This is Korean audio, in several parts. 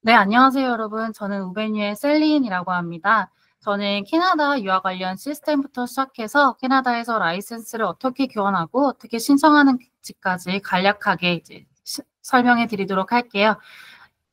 네, 안녕하세요, 여러분. 저는 우베뉴의 셀린이라고 합니다. 저는 캐나다 유학 관련 시스템부터 시작해서 캐나다에서 라이센스를 어떻게 교환하고 어떻게 신청하는지까지 간략하게 이제 설명해 드리도록 할게요.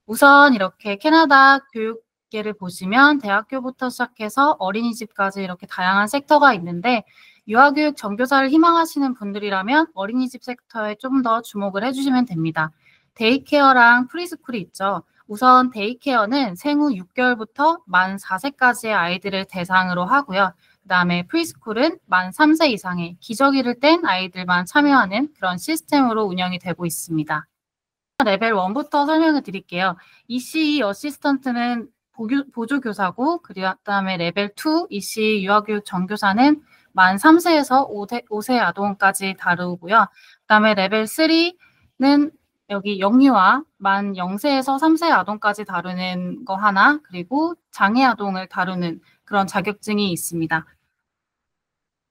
우선 이렇게 캐나다 교육계를 보시면 대학교부터 시작해서 어린이집까지 이렇게 다양한 섹터가 있는데 유아교육 정교사를 희망하시는 분들이라면 어린이집 섹터에 좀 더 주목을 해주시면 됩니다. 데이케어랑 프리스쿨이 있죠. 우선 데이케어는 생후 6개월부터 만 4세까지의 아이들을 대상으로 하고요. 그다음에 프리스쿨은 만 3세 이상의 기저귀를 뗀 아이들만 참여하는 그런 시스템으로 운영이 되고 있습니다. 레벨 1부터 설명을 드릴게요. ECE 어시스턴트는 보조교사고, 그다음에 레벨 2 ECE 유아교육 정교사는 만 3세에서 5세 아동까지 다루고요. 그다음에 레벨 3는 여기 영유아 만 0세에서 3세 아동까지 다루는 거 하나, 그리고 장애 아동을 다루는 그런 자격증이 있습니다.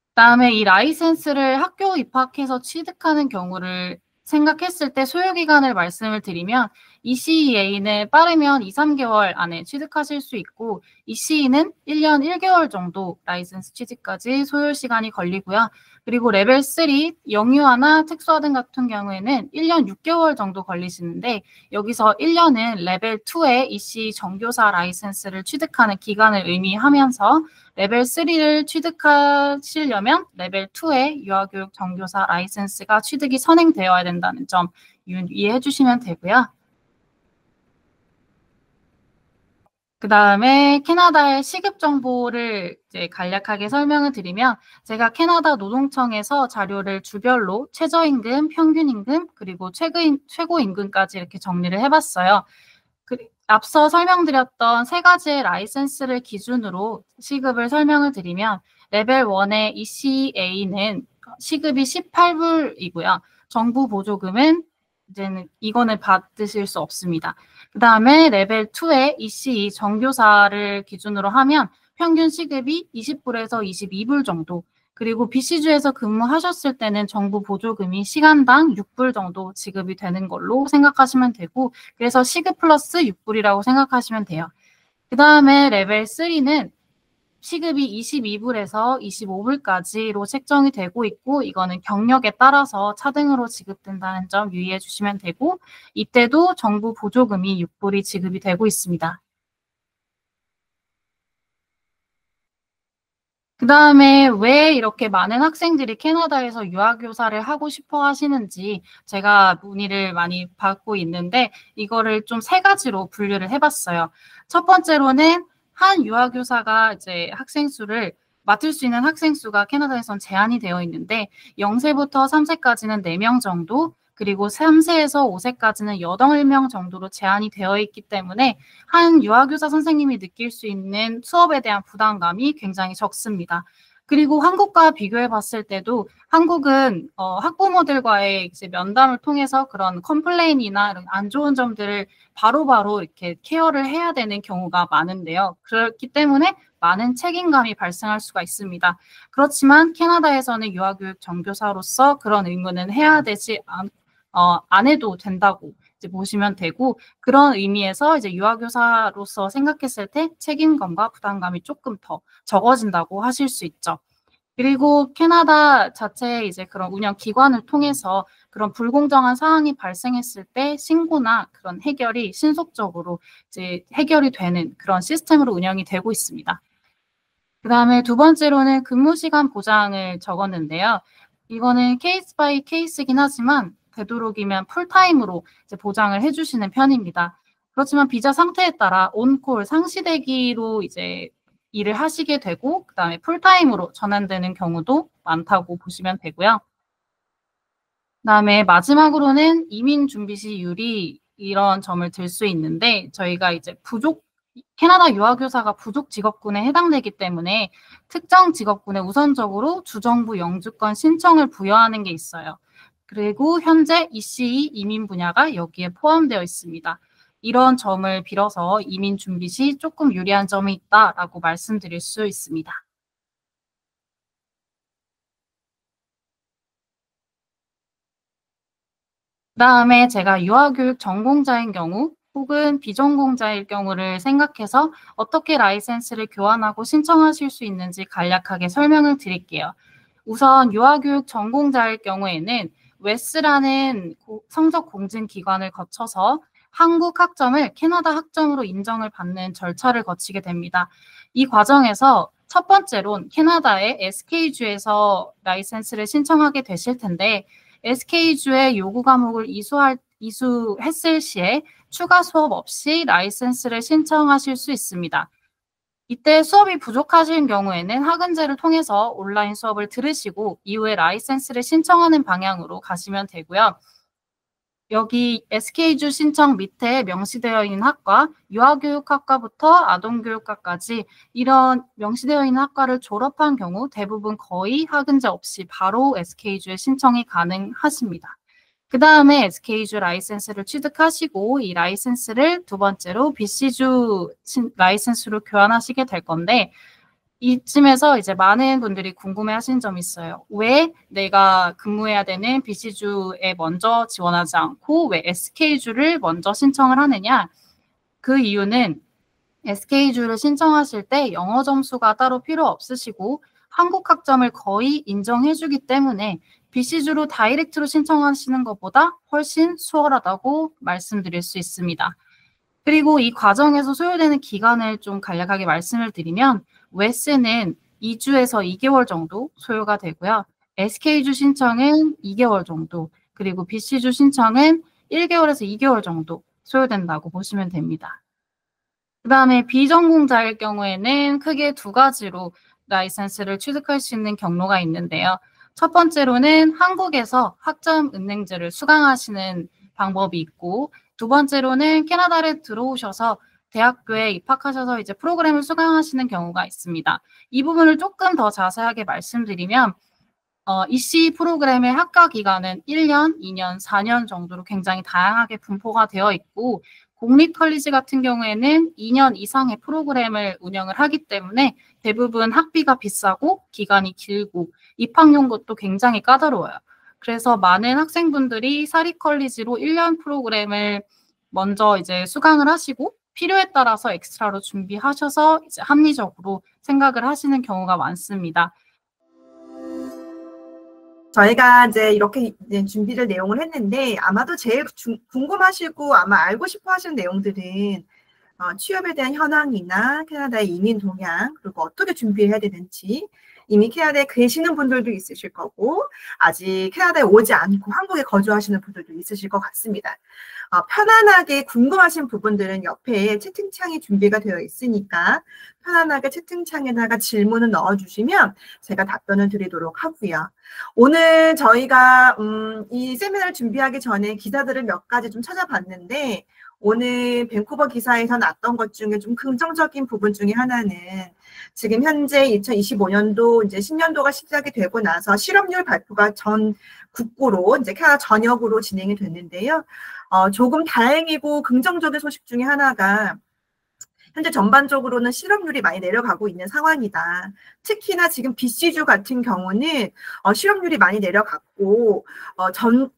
그다음에 이 라이센스를 학교 입학해서 취득하는 경우를 생각했을 때 소요 기간을 말씀을 드리면 ECEA는 빠르면 2, 3개월 안에 취득하실 수 있고 ECE는 1년 1개월 정도 라이센스 취득까지 소요 시간이 걸리고요. 그리고 레벨 3 영유아나 특수아등 같은 경우에는 1년 6개월 정도 걸리시는데 여기서 1년은 레벨 2의 ECE 정교사 라이센스를 취득하는 기간을 의미하면서 레벨 3를 취득하시려면 레벨 2의 유아교육 정교사 라이센스가 취득이 선행되어야 된다는 점 이해해 주시면 되고요. 그 다음에 캐나다의 시급 정보를 이제 간략하게 설명을 드리면 제가 캐나다 노동청에서 자료를 주별로 최저임금, 평균임금, 그리고 최고임금까지 이렇게 정리를 해봤어요. 앞서 설명드렸던 세 가지의 라이센스를 기준으로 시급을 설명을 드리면 레벨 1의 ECA는 시급이 18불이고요. 정부 보조금은 이거는 받으실 수 없습니다. 그 다음에 레벨 2의 ECE 정교사를 기준으로 하면 평균 시급이 20불에서 22불 정도, 그리고 BC주에서 근무하셨을 때는 정부 보조금이 시간당 6불 정도 지급이 되는 걸로 생각하시면 되고, 그래서 시급 플러스 6불이라고 생각하시면 돼요. 그 다음에 레벨 3는 시급이 22불에서 25불까지로 책정이 되고 있고, 이거는 경력에 따라서 차등으로 지급된다는 점 유의해 주시면 되고, 이때도 정부 보조금이 6불이 지급이 되고 있습니다. 그 다음에 왜 이렇게 많은 학생들이 캐나다에서 유아교사를 하고 싶어 하시는지 제가 문의를 많이 받고 있는데 이거를 좀 세 가지로 분류를 해봤어요. 첫 번째로는 한 유아교사가 이제 학생 수를 맡을 수 있는 학생 수가 캐나다에선 제한이 되어 있는데 0세부터 3세까지는 4명 정도, 그리고 3세에서 5세까지는 8명 정도로 제한이 되어 있기 때문에 한 유아교사 선생님이 느낄 수 있는 수업에 대한 부담감이 굉장히 적습니다. 그리고 한국과 비교해 봤을 때도 한국은 학부모들과의 이제 면담을 통해서 그런 컴플레인이나 이런 안 좋은 점들을 바로바로 이렇게 케어를 해야 되는 경우가 많은데요. 그렇기 때문에 많은 책임감이 발생할 수가 있습니다. 그렇지만 캐나다에서는 유아교육 정교사로서 그런 의무는 해야 되지 안 해도 된다고 이제 보시면 되고, 그런 의미에서 이제 유아교사로서 생각했을 때 책임감과 부담감이 조금 더 적어진다고 하실 수 있죠. 그리고 캐나다 자체의 이제 그런 운영 기관을 통해서 그런 불공정한 사항이 발생했을 때 신고나 그런 해결이 신속적으로 이제 해결이 되는 그런 시스템으로 운영이 되고 있습니다. 그 다음에 두 번째로는 근무 시간 보장을 적었는데요. 이거는 케이스 바이 케이스이긴 하지만 되도록이면 풀타임으로 이제 보장을 해주시는 편입니다. 그렇지만 비자 상태에 따라 온콜 상시대기로 이제 일을 하시게 되고 그다음에 풀타임으로 전환되는 경우도 많다고 보시면 되고요. 그다음에 마지막으로는 이민 준비 시 유리 이런 점을 들 수 있는데 저희가 이제 캐나다 유아교사가 부족 직업군에 해당되기 때문에 특정 직업군에 우선적으로 주정부 영주권 신청을 부여하는 게 있어요. 그리고 현재 ECE 이민 분야가 여기에 포함되어 있습니다. 이런 점을 빌어서 이민 준비 시 조금 유리한 점이 있다라고 말씀드릴 수 있습니다. 그다음에 제가 유아교육 전공자인 경우 혹은 비전공자일 경우를 생각해서 어떻게 라이센스를 교환하고 신청하실 수 있는지 간략하게 설명을 드릴게요. 우선 유아교육 전공자일 경우에는 웨스라는 성적 공증 기관을 거쳐서 한국 학점을 캐나다 학점으로 인정을 받는 절차를 거치게 됩니다. 이 과정에서 첫 번째론 캐나다의 SK주에서 라이센스를 신청하게 되실 텐데 SK주의 요구 과목을 이수했을 시에 추가 수업 없이 라이센스를 신청하실 수 있습니다. 이때 수업이 부족하신 경우에는 학은제를 통해서 온라인 수업을 들으시고 이후에 라이센스를 신청하는 방향으로 가시면 되고요. 여기 SK주 신청 밑에 명시되어 있는 학과, 유아교육학과부터 아동교육과까지 이런 명시되어 있는 학과를 졸업한 경우 대부분 거의 학은제 없이 바로 SK주에 신청이 가능하십니다. 그 다음에 SK주 라이센스를 취득하시고 이 라이센스를 두 번째로 BC주 라이센스로 교환하시게 될 건데 이쯤에서 이제 많은 분들이 궁금해하시는 점이 있어요. 왜 내가 근무해야 되는 BC주에 먼저 지원하지 않고 왜 SK주를 먼저 신청을 하느냐? 그 이유는 SK주를 신청하실 때 영어 점수가 따로 필요 없으시고 한국 학점을 거의 인정해주기 때문에 BC주로 다이렉트로 신청하시는 것보다 훨씬 수월하다고 말씀드릴 수 있습니다. 그리고 이 과정에서 소요되는 기간을 좀 간략하게 말씀을 드리면 웨스는 2주에서 2개월 정도 소요가 되고요. SK주 신청은 2개월 정도, 그리고 BC주 신청은 1개월에서 2개월 정도 소요된다고 보시면 됩니다. 그 다음에 비전공자일 경우에는 크게 두 가지로 라이센스를 취득할 수 있는 경로가 있는데요. 첫 번째로는 한국에서 학점 은행제를 수강하시는 방법이 있고, 두 번째로는 캐나다를 들어오셔서 대학교에 입학하셔서 이제 프로그램을 수강하시는 경우가 있습니다. 이 부분을 조금 더 자세하게 말씀드리면 EC 프로그램의 학과 기간은 1년, 2년, 4년 정도로 굉장히 다양하게 분포가 되어 있고 공립컬리지 같은 경우에는 2년 이상의 프로그램을 운영을 하기 때문에 대부분 학비가 비싸고 기간이 길고 입학 요건도 굉장히 까다로워요. 그래서 많은 학생분들이 사립컬리지로 1년 프로그램을 먼저 이제 수강을 하시고 필요에 따라서 엑스트라로 준비하셔서 이제 합리적으로 생각을 하시는 경우가 많습니다. 저희가 이제 이렇게 이제 준비를 내용을 했는데 아마도 제일 궁금하시고 아마 알고 싶어 하시는 내용들은 취업에 대한 현황이나 캐나다의 이민 동향, 그리고 어떻게 준비해야 되는지, 이미 캐나다에 계시는 분들도 있으실 거고 아직 캐나다에 오지 않고 한국에 거주하시는 분들도 있으실 것 같습니다. 편안하게 궁금하신 부분들은 옆에 채팅창이 준비가 되어 있으니까 편안하게 채팅창에다가 질문을 넣어주시면 제가 답변을 드리도록 하고요. 오늘 저희가 이 세미나를 준비하기 전에 기사들을 몇 가지 좀 찾아봤는데 오늘 밴쿠버 기사에서 났던 것 중에 좀 긍정적인 부분 중에 하나는 지금 현재 2025년도 이제 신년도가 시작이 되고 나서 실업률 발표가 전 국고로 이제 캐나다 전역으로 진행이 됐는데요. 조금 다행이고 긍정적인 소식 중에 하나가 현재 전반적으로는 실업률이 많이 내려가고 있는 상황이다. 특히나 지금 BC주 같은 경우는 실업률이 많이 내려갔고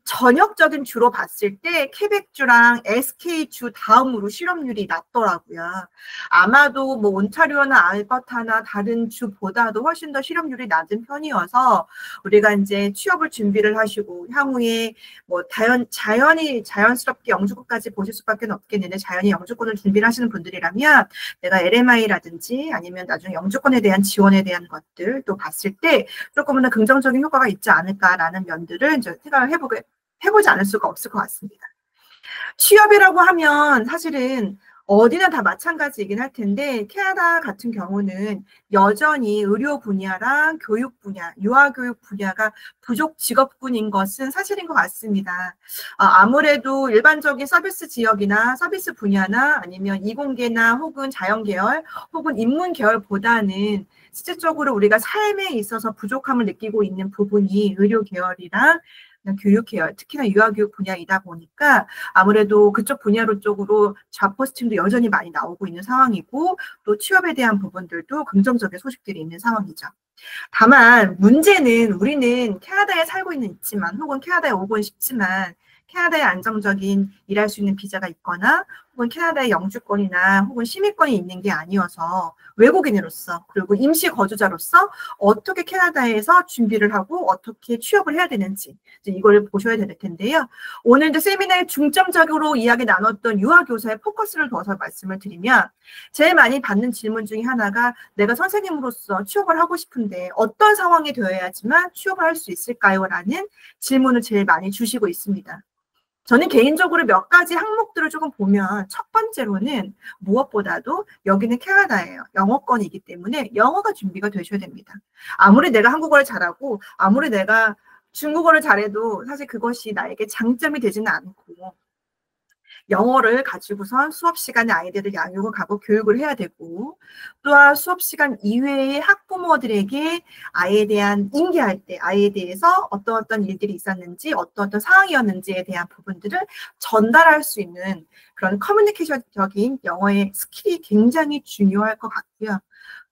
전역적인 주로 봤을 때 케벡주랑 SK주 다음으로 실업률이 낮더라고요. 아마도 뭐 온타리오나 알버타나 다른 주보다도 훨씬 더 실업률이 낮은 편이어서 우리가 이제 취업을 준비를 하시고 향후에 뭐 자연스럽게 영주권까지 보실 수밖에 없겠는데 자연히 영주권을 준비를 하시는 분들이라면 내가 LMI라든지 아니면 나중에 영주권에 대한 지원에 대한 것들 또 봤을 때 조금은 더 긍정적인 효과가 있지 않을까라는 면들을 이제 생각을 해보지 않을 수가 없을 것 같습니다. 취업이라고 하면 사실은 어디나 다 마찬가지이긴 할 텐데 캐나다 같은 경우는 여전히 의료 분야랑 교육 분야, 유아교육 분야가 부족 직업군인 것은 사실인 것 같습니다. 아무래도 일반적인 서비스 지역이나 서비스 분야나 아니면 이공계나 혹은 자연계열 혹은 인문계열보다는 실질적으로 우리가 삶에 있어서 부족함을 느끼고 있는 부분이 의료계열이랑 교육계열, 특히나 유아교육 분야이다 보니까 아무래도 그쪽 분야로 쪽으로 잡 포스팅도 여전히 많이 나오고 있는 상황이고 또 취업에 대한 부분들도 긍정적인 소식들이 있는 상황이죠. 다만 문제는 우리는 캐나다에 살고 있지만 혹은 캐나다에 오고 싶지만 캐나다에 안정적인 일할 수 있는 비자가 있거나 혹은 캐나다의 영주권이나 혹은 시민권이 있는 게 아니어서 외국인으로서 그리고 임시 거주자로서 어떻게 캐나다에서 준비를 하고 어떻게 취업을 해야 되는지 이걸 보셔야 될 텐데요. 오늘도 세미나에 중점적으로 이야기 나눴던 유아교사의 포커스를 둬서 말씀을 드리면 제일 많이 받는 질문 중에 하나가 내가 선생님으로서 취업을 하고 싶은데 어떤 상황이 되어야지만 취업을 할 수 있을까요? 라는 질문을 제일 많이 주시고 있습니다. 저는 개인적으로 몇 가지 항목들을 조금 보면 첫 번째로는 무엇보다도 여기는 캐나다예요. 영어권이기 때문에 영어가 준비가 되셔야 됩니다. 아무리 내가 한국어를 잘하고 아무리 내가 중국어를 잘해도 사실 그것이 나에게 장점이 되지는 않고 영어를 가지고선 수업 시간에 아이들을 양육을 가고 교육을 해야 되고 또한 수업 시간 이외에 학부모들에게 아이에 대한 인계할 때 아이에 대해서 어떤 일들이 있었는지 어떤 상황이었는지에 대한 부분들을 전달할 수 있는 그런 커뮤니케이션적인 영어의 스킬이 굉장히 중요할 것 같고요.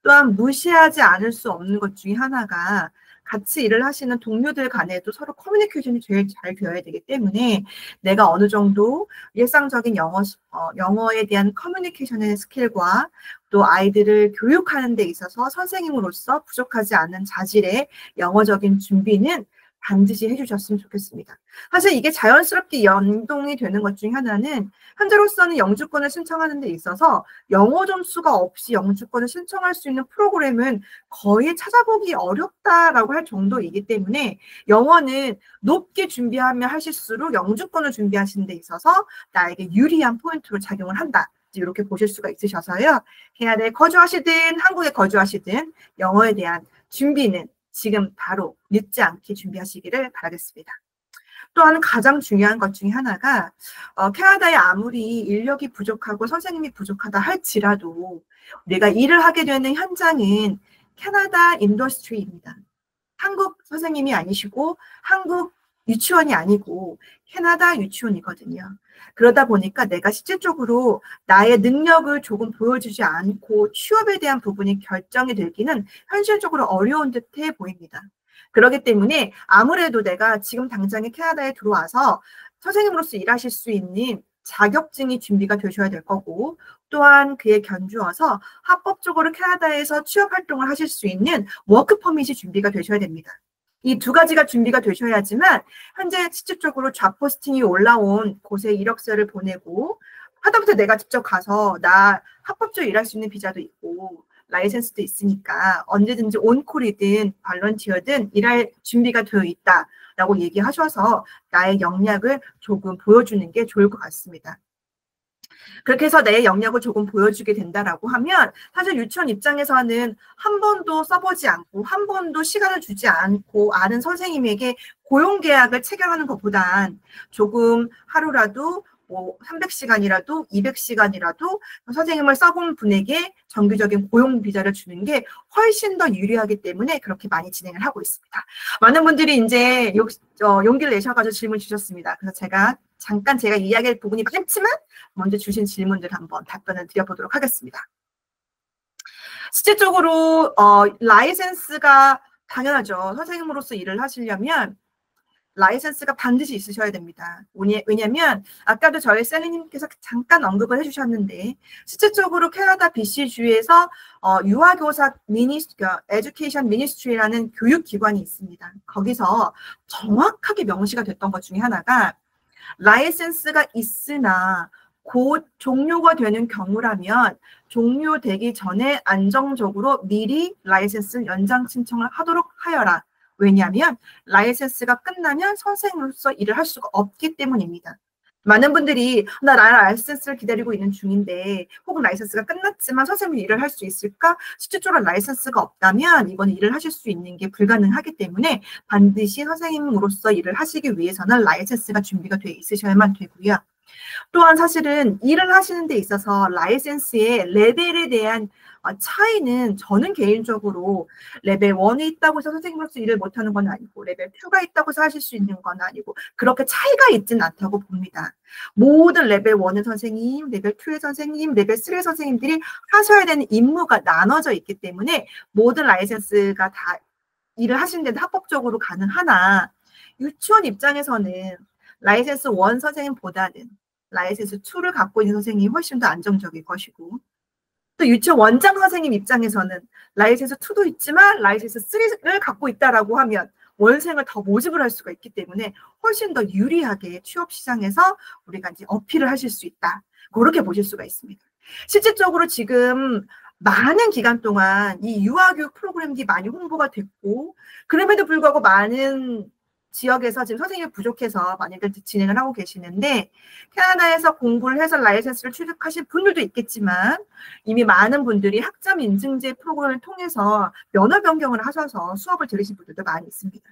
또한 무시하지 않을 수 없는 것 중에 하나가 같이 일을 하시는 동료들 간에도 서로 커뮤니케이션이 제일 잘 되어야 되기 때문에 내가 어느 정도 일상적인 영어에 대한 커뮤니케이션의 스킬과 또 아이들을 교육하는 데 있어서 선생님으로서 부족하지 않은 자질의 영어적인 준비는 반드시 해주셨으면 좋겠습니다. 사실 이게 자연스럽게 연동이 되는 것 중에 하나는 현재로서는 영주권을 신청하는 데 있어서 영어 점수가 없이 영주권을 신청할 수 있는 프로그램은 거의 찾아보기 어렵다라고 할 정도이기 때문에 영어는 높게 준비하면 하실수록 영주권을 준비하시는 데 있어서 나에게 유리한 포인트로 작용을 한다. 이렇게 보실 수가 있으셔서요. 캐나다에 거주하시든 한국에 거주하시든 영어에 대한 준비는 지금 바로 늦지 않게 준비하시기를 바라겠습니다. 또한 가장 중요한 것 중에 하나가 캐나다에 아무리 인력이 부족하고 선생님이 부족하다 할지라도 내가 일을 하게 되는 현장은 캐나다 인더스트리입니다. 한국 선생님이 아니시고 한국 유치원이 아니고 캐나다 유치원이거든요. 그러다 보니까 내가 실질적으로 나의 능력을 조금 보여주지 않고 취업에 대한 부분이 결정이 되기는 현실적으로 어려운 듯해 보입니다. 그렇기 때문에 아무래도 내가 지금 당장에 캐나다에 들어와서 선생님으로서 일하실 수 있는 자격증이 준비가 되셔야 될 거고 또한 그에 견주어서 합법적으로 캐나다에서 취업 활동을 하실 수 있는 워크 퍼밋이 준비가 되셔야 됩니다. 이 두 가지가 준비가 되셔야지만 현재 실질적으로 잡 포스팅이 올라온 곳에 이력서를 보내고 하다못해 내가 직접 가서 나 합법적으로 일할 수 있는 비자도 있고 라이센스도 있으니까 언제든지 온콜이든 발런티어든 일할 준비가 되어 있다라고 얘기하셔서 나의 역량을 조금 보여주는 게 좋을 것 같습니다. 그렇게 해서 내 영역을 조금 보여주게 된다라고 하면 사실 유치원 입장에서는 한 번도 써보지 않고 한 번도 시간을 주지 않고 아는 선생님에게 고용계약을 체결하는 것보단 조금 하루라도 300시간이라도 200시간이라도 선생님을 써본 분에게 정기적인 고용 비자를 주는 게 훨씬 더 유리하기 때문에 그렇게 많이 진행을 하고 있습니다. 많은 분들이 이제 용기를 내셔가지고 질문 주셨습니다. 그래서 잠깐 제가 이야기할 부분이 많지만 먼저 주신 질문들 한번 답변을 드려보도록 하겠습니다. 실질적으로 라이센스가 당연하죠. 선생님으로서 일을 하시려면 라이센스가 반드시 있으셔야 됩니다. 왜냐하면 아까도 저희 셀리님께서 잠깐 언급을 해주셨는데 실질적으로 캐나다 BC주에서 유아교사 에듀케이션 미니스트리라는 교육기관이 있습니다. 거기서 정확하게 명시가 됐던 것 중에 하나가 라이센스가 있으나 곧 종료가 되는 경우라면 종료되기 전에 안정적으로 미리 라이센스 연장 신청을 하도록 하여라. 왜냐하면 라이센스가 끝나면 선생으로서 일을 할 수가 없기 때문입니다. 많은 분들이 나 라이센스를 기다리고 있는 중인데 혹은 라이센스가 끝났지만 선생님이 일을 할 수 있을까? 실질적으로 라이센스가 없다면 이거는 일을 하실 수 있는 게 불가능하기 때문에 반드시 선생님으로서 일을 하시기 위해서는 라이센스가 준비가 돼 있으셔야만 되고요. 또한 사실은 일을 하시는 데 있어서 라이센스의 레벨에 대한 차이는 저는 개인적으로 레벨 1이 있다고 해서 선생님으로서 일을 못하는 건 아니고 레벨 2가 있다고 해서 하실 수 있는 건 아니고 그렇게 차이가 있지는 않다고 봅니다. 모든 레벨 1의 선생님, 레벨 2의 선생님, 레벨 3의 선생님들이 하셔야 되는 임무가 나눠져 있기 때문에 모든 라이센스가 다 일을 하시는 데는 합법적으로 가능하나 유치원 입장에서는 라이센스 1 선생님보다는 라이센스 2를 갖고 있는 선생님이 훨씬 더 안정적일 것이고, 또 유치원 원장 선생님 입장에서는 라이센스 2도 있지만 라이센스 3를 갖고 있다라고 하면 원생을 더 모집을 할 수가 있기 때문에 훨씬 더 유리하게 취업 시장에서 우리가 이제 어필을 하실 수 있다. 그렇게 보실 수가 있습니다. 실질적으로 지금 많은 기간 동안 이 유아교육 프로그램들이 많이 홍보가 됐고, 그럼에도 불구하고 많은 지역에서 지금 선생님이 부족해서 많이들 진행을 하고 계시는데, 캐나다에서 공부를 해서 라이센스를 취득하신 분들도 있겠지만 이미 많은 분들이 학점 인증제 프로그램을 통해서 면허 변경을 하셔서 수업을 들으신 분들도 많이 있습니다.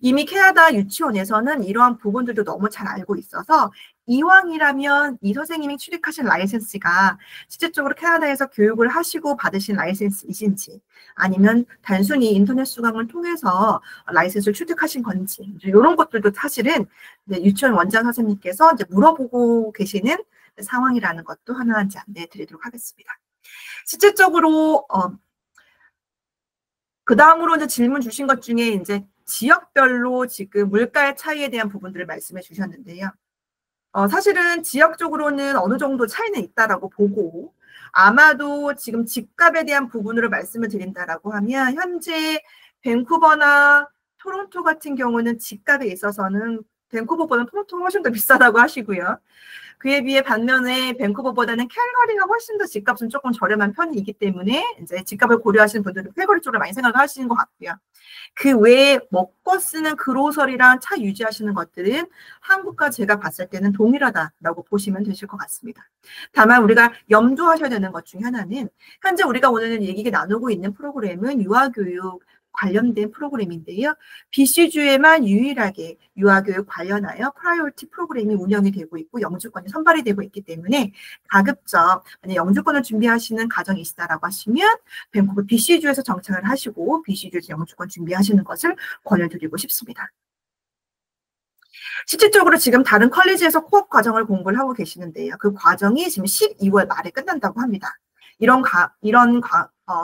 이미 캐나다 유치원에서는 이러한 부분들도 너무 잘 알고 있어서 이왕이라면 이 선생님이 취득하신 라이센스가 실질적으로 캐나다에서 교육을 하시고 받으신 라이센스이신지, 아니면 단순히 인터넷 수강을 통해서 라이센스를 취득하신 건지, 이런 것들도 사실은 유치원 원장 선생님께서 이제 물어보고 계시는 상황이라는 것도 하나 이제 안내해 드리도록 하겠습니다. 실질적으로 그 다음으로 이제 질문 주신 것 중에 이제 지역별로 지금 물가의 차이에 대한 부분들을 말씀해 주셨는데요. 사실은 지역적으로는 어느 정도 차이는 있다라고 보고, 아마도 지금 집값에 대한 부분으로 말씀을 드린다라고 하면 현재 밴쿠버나 토론토 같은 경우는 집값에 있어서는 밴쿠버보다는 토론토가 훨씬 더 비싸다고 하시고요. 그에 비해 반면에 밴쿠버보다는 캘거리가 훨씬 더 집값은 조금 저렴한 편이기 때문에 이제 집값을 고려하시는 분들은 캘거리 쪽으로 많이 생각을 하시는 것 같고요. 그 외에 먹고 쓰는 그로서리랑 차 유지하시는 것들은 한국과 제가 봤을 때는 동일하다라고 보시면 되실 것 같습니다. 다만 우리가 염두하셔야 되는 것 중에 하나는, 현재 우리가 오늘 얘기 나누고 있는 프로그램은 유아교육 관련된 프로그램인데요. BC주에만 유일하게 유아교육 관련하여 프라이어리티 프로그램이 운영이 되고 있고 영주권이 선발이 되고 있기 때문에, 가급적 만약 영주권을 준비하시는 가정이시다라고 하시면 밴쿠버 BC주에서 정착을 하시고 BC주에서 영주권 준비하시는 것을 권유드리고 싶습니다. 실질적으로 지금 다른 컬리지에서 코업 과정을 공부를 하고 계시는데요. 그 과정이 지금 12월 말에 끝난다고 합니다. 이런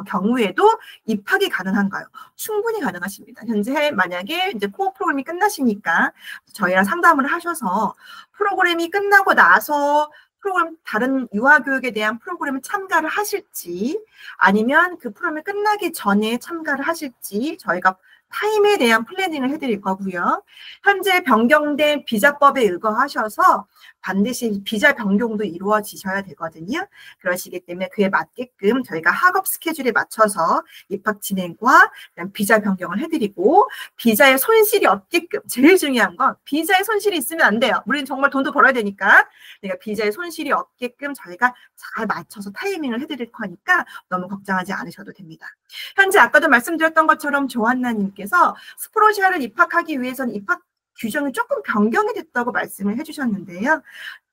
경우에도 입학이 가능한가요? 충분히 가능하십니다. 현재 만약에 이제 코어 프로그램이 끝나시니까 저희랑 상담을 하셔서 프로그램이 끝나고 나서 다른 유아교육에 대한 프로그램을 참가를 하실지, 아니면 그 프로그램이 끝나기 전에 참가를 하실지 저희가 타임에 대한 플래닝을 해드릴 거고요. 현재 변경된 비자법에 의거하셔서 반드시 비자 변경도 이루어지셔야 되거든요. 그러시기 때문에 그에 맞게끔 저희가 학업 스케줄에 맞춰서 입학 진행과 비자 변경을 해드리고, 비자에 손실이 없게끔, 제일 중요한 건 비자에 손실이 있으면 안 돼요. 우리는 정말 돈도 벌어야 되니까. 그러니까 비자에 손실이 없게끔 저희가 잘 맞춰서 타이밍을 해드릴 거니까 너무 걱정하지 않으셔도 됩니다. 현재 아까도 말씀드렸던 것처럼 조한나님께서 스프로시아를 입학하기 위해서는 입학 규정이 조금 변경이 됐다고 말씀을 해주셨는데요.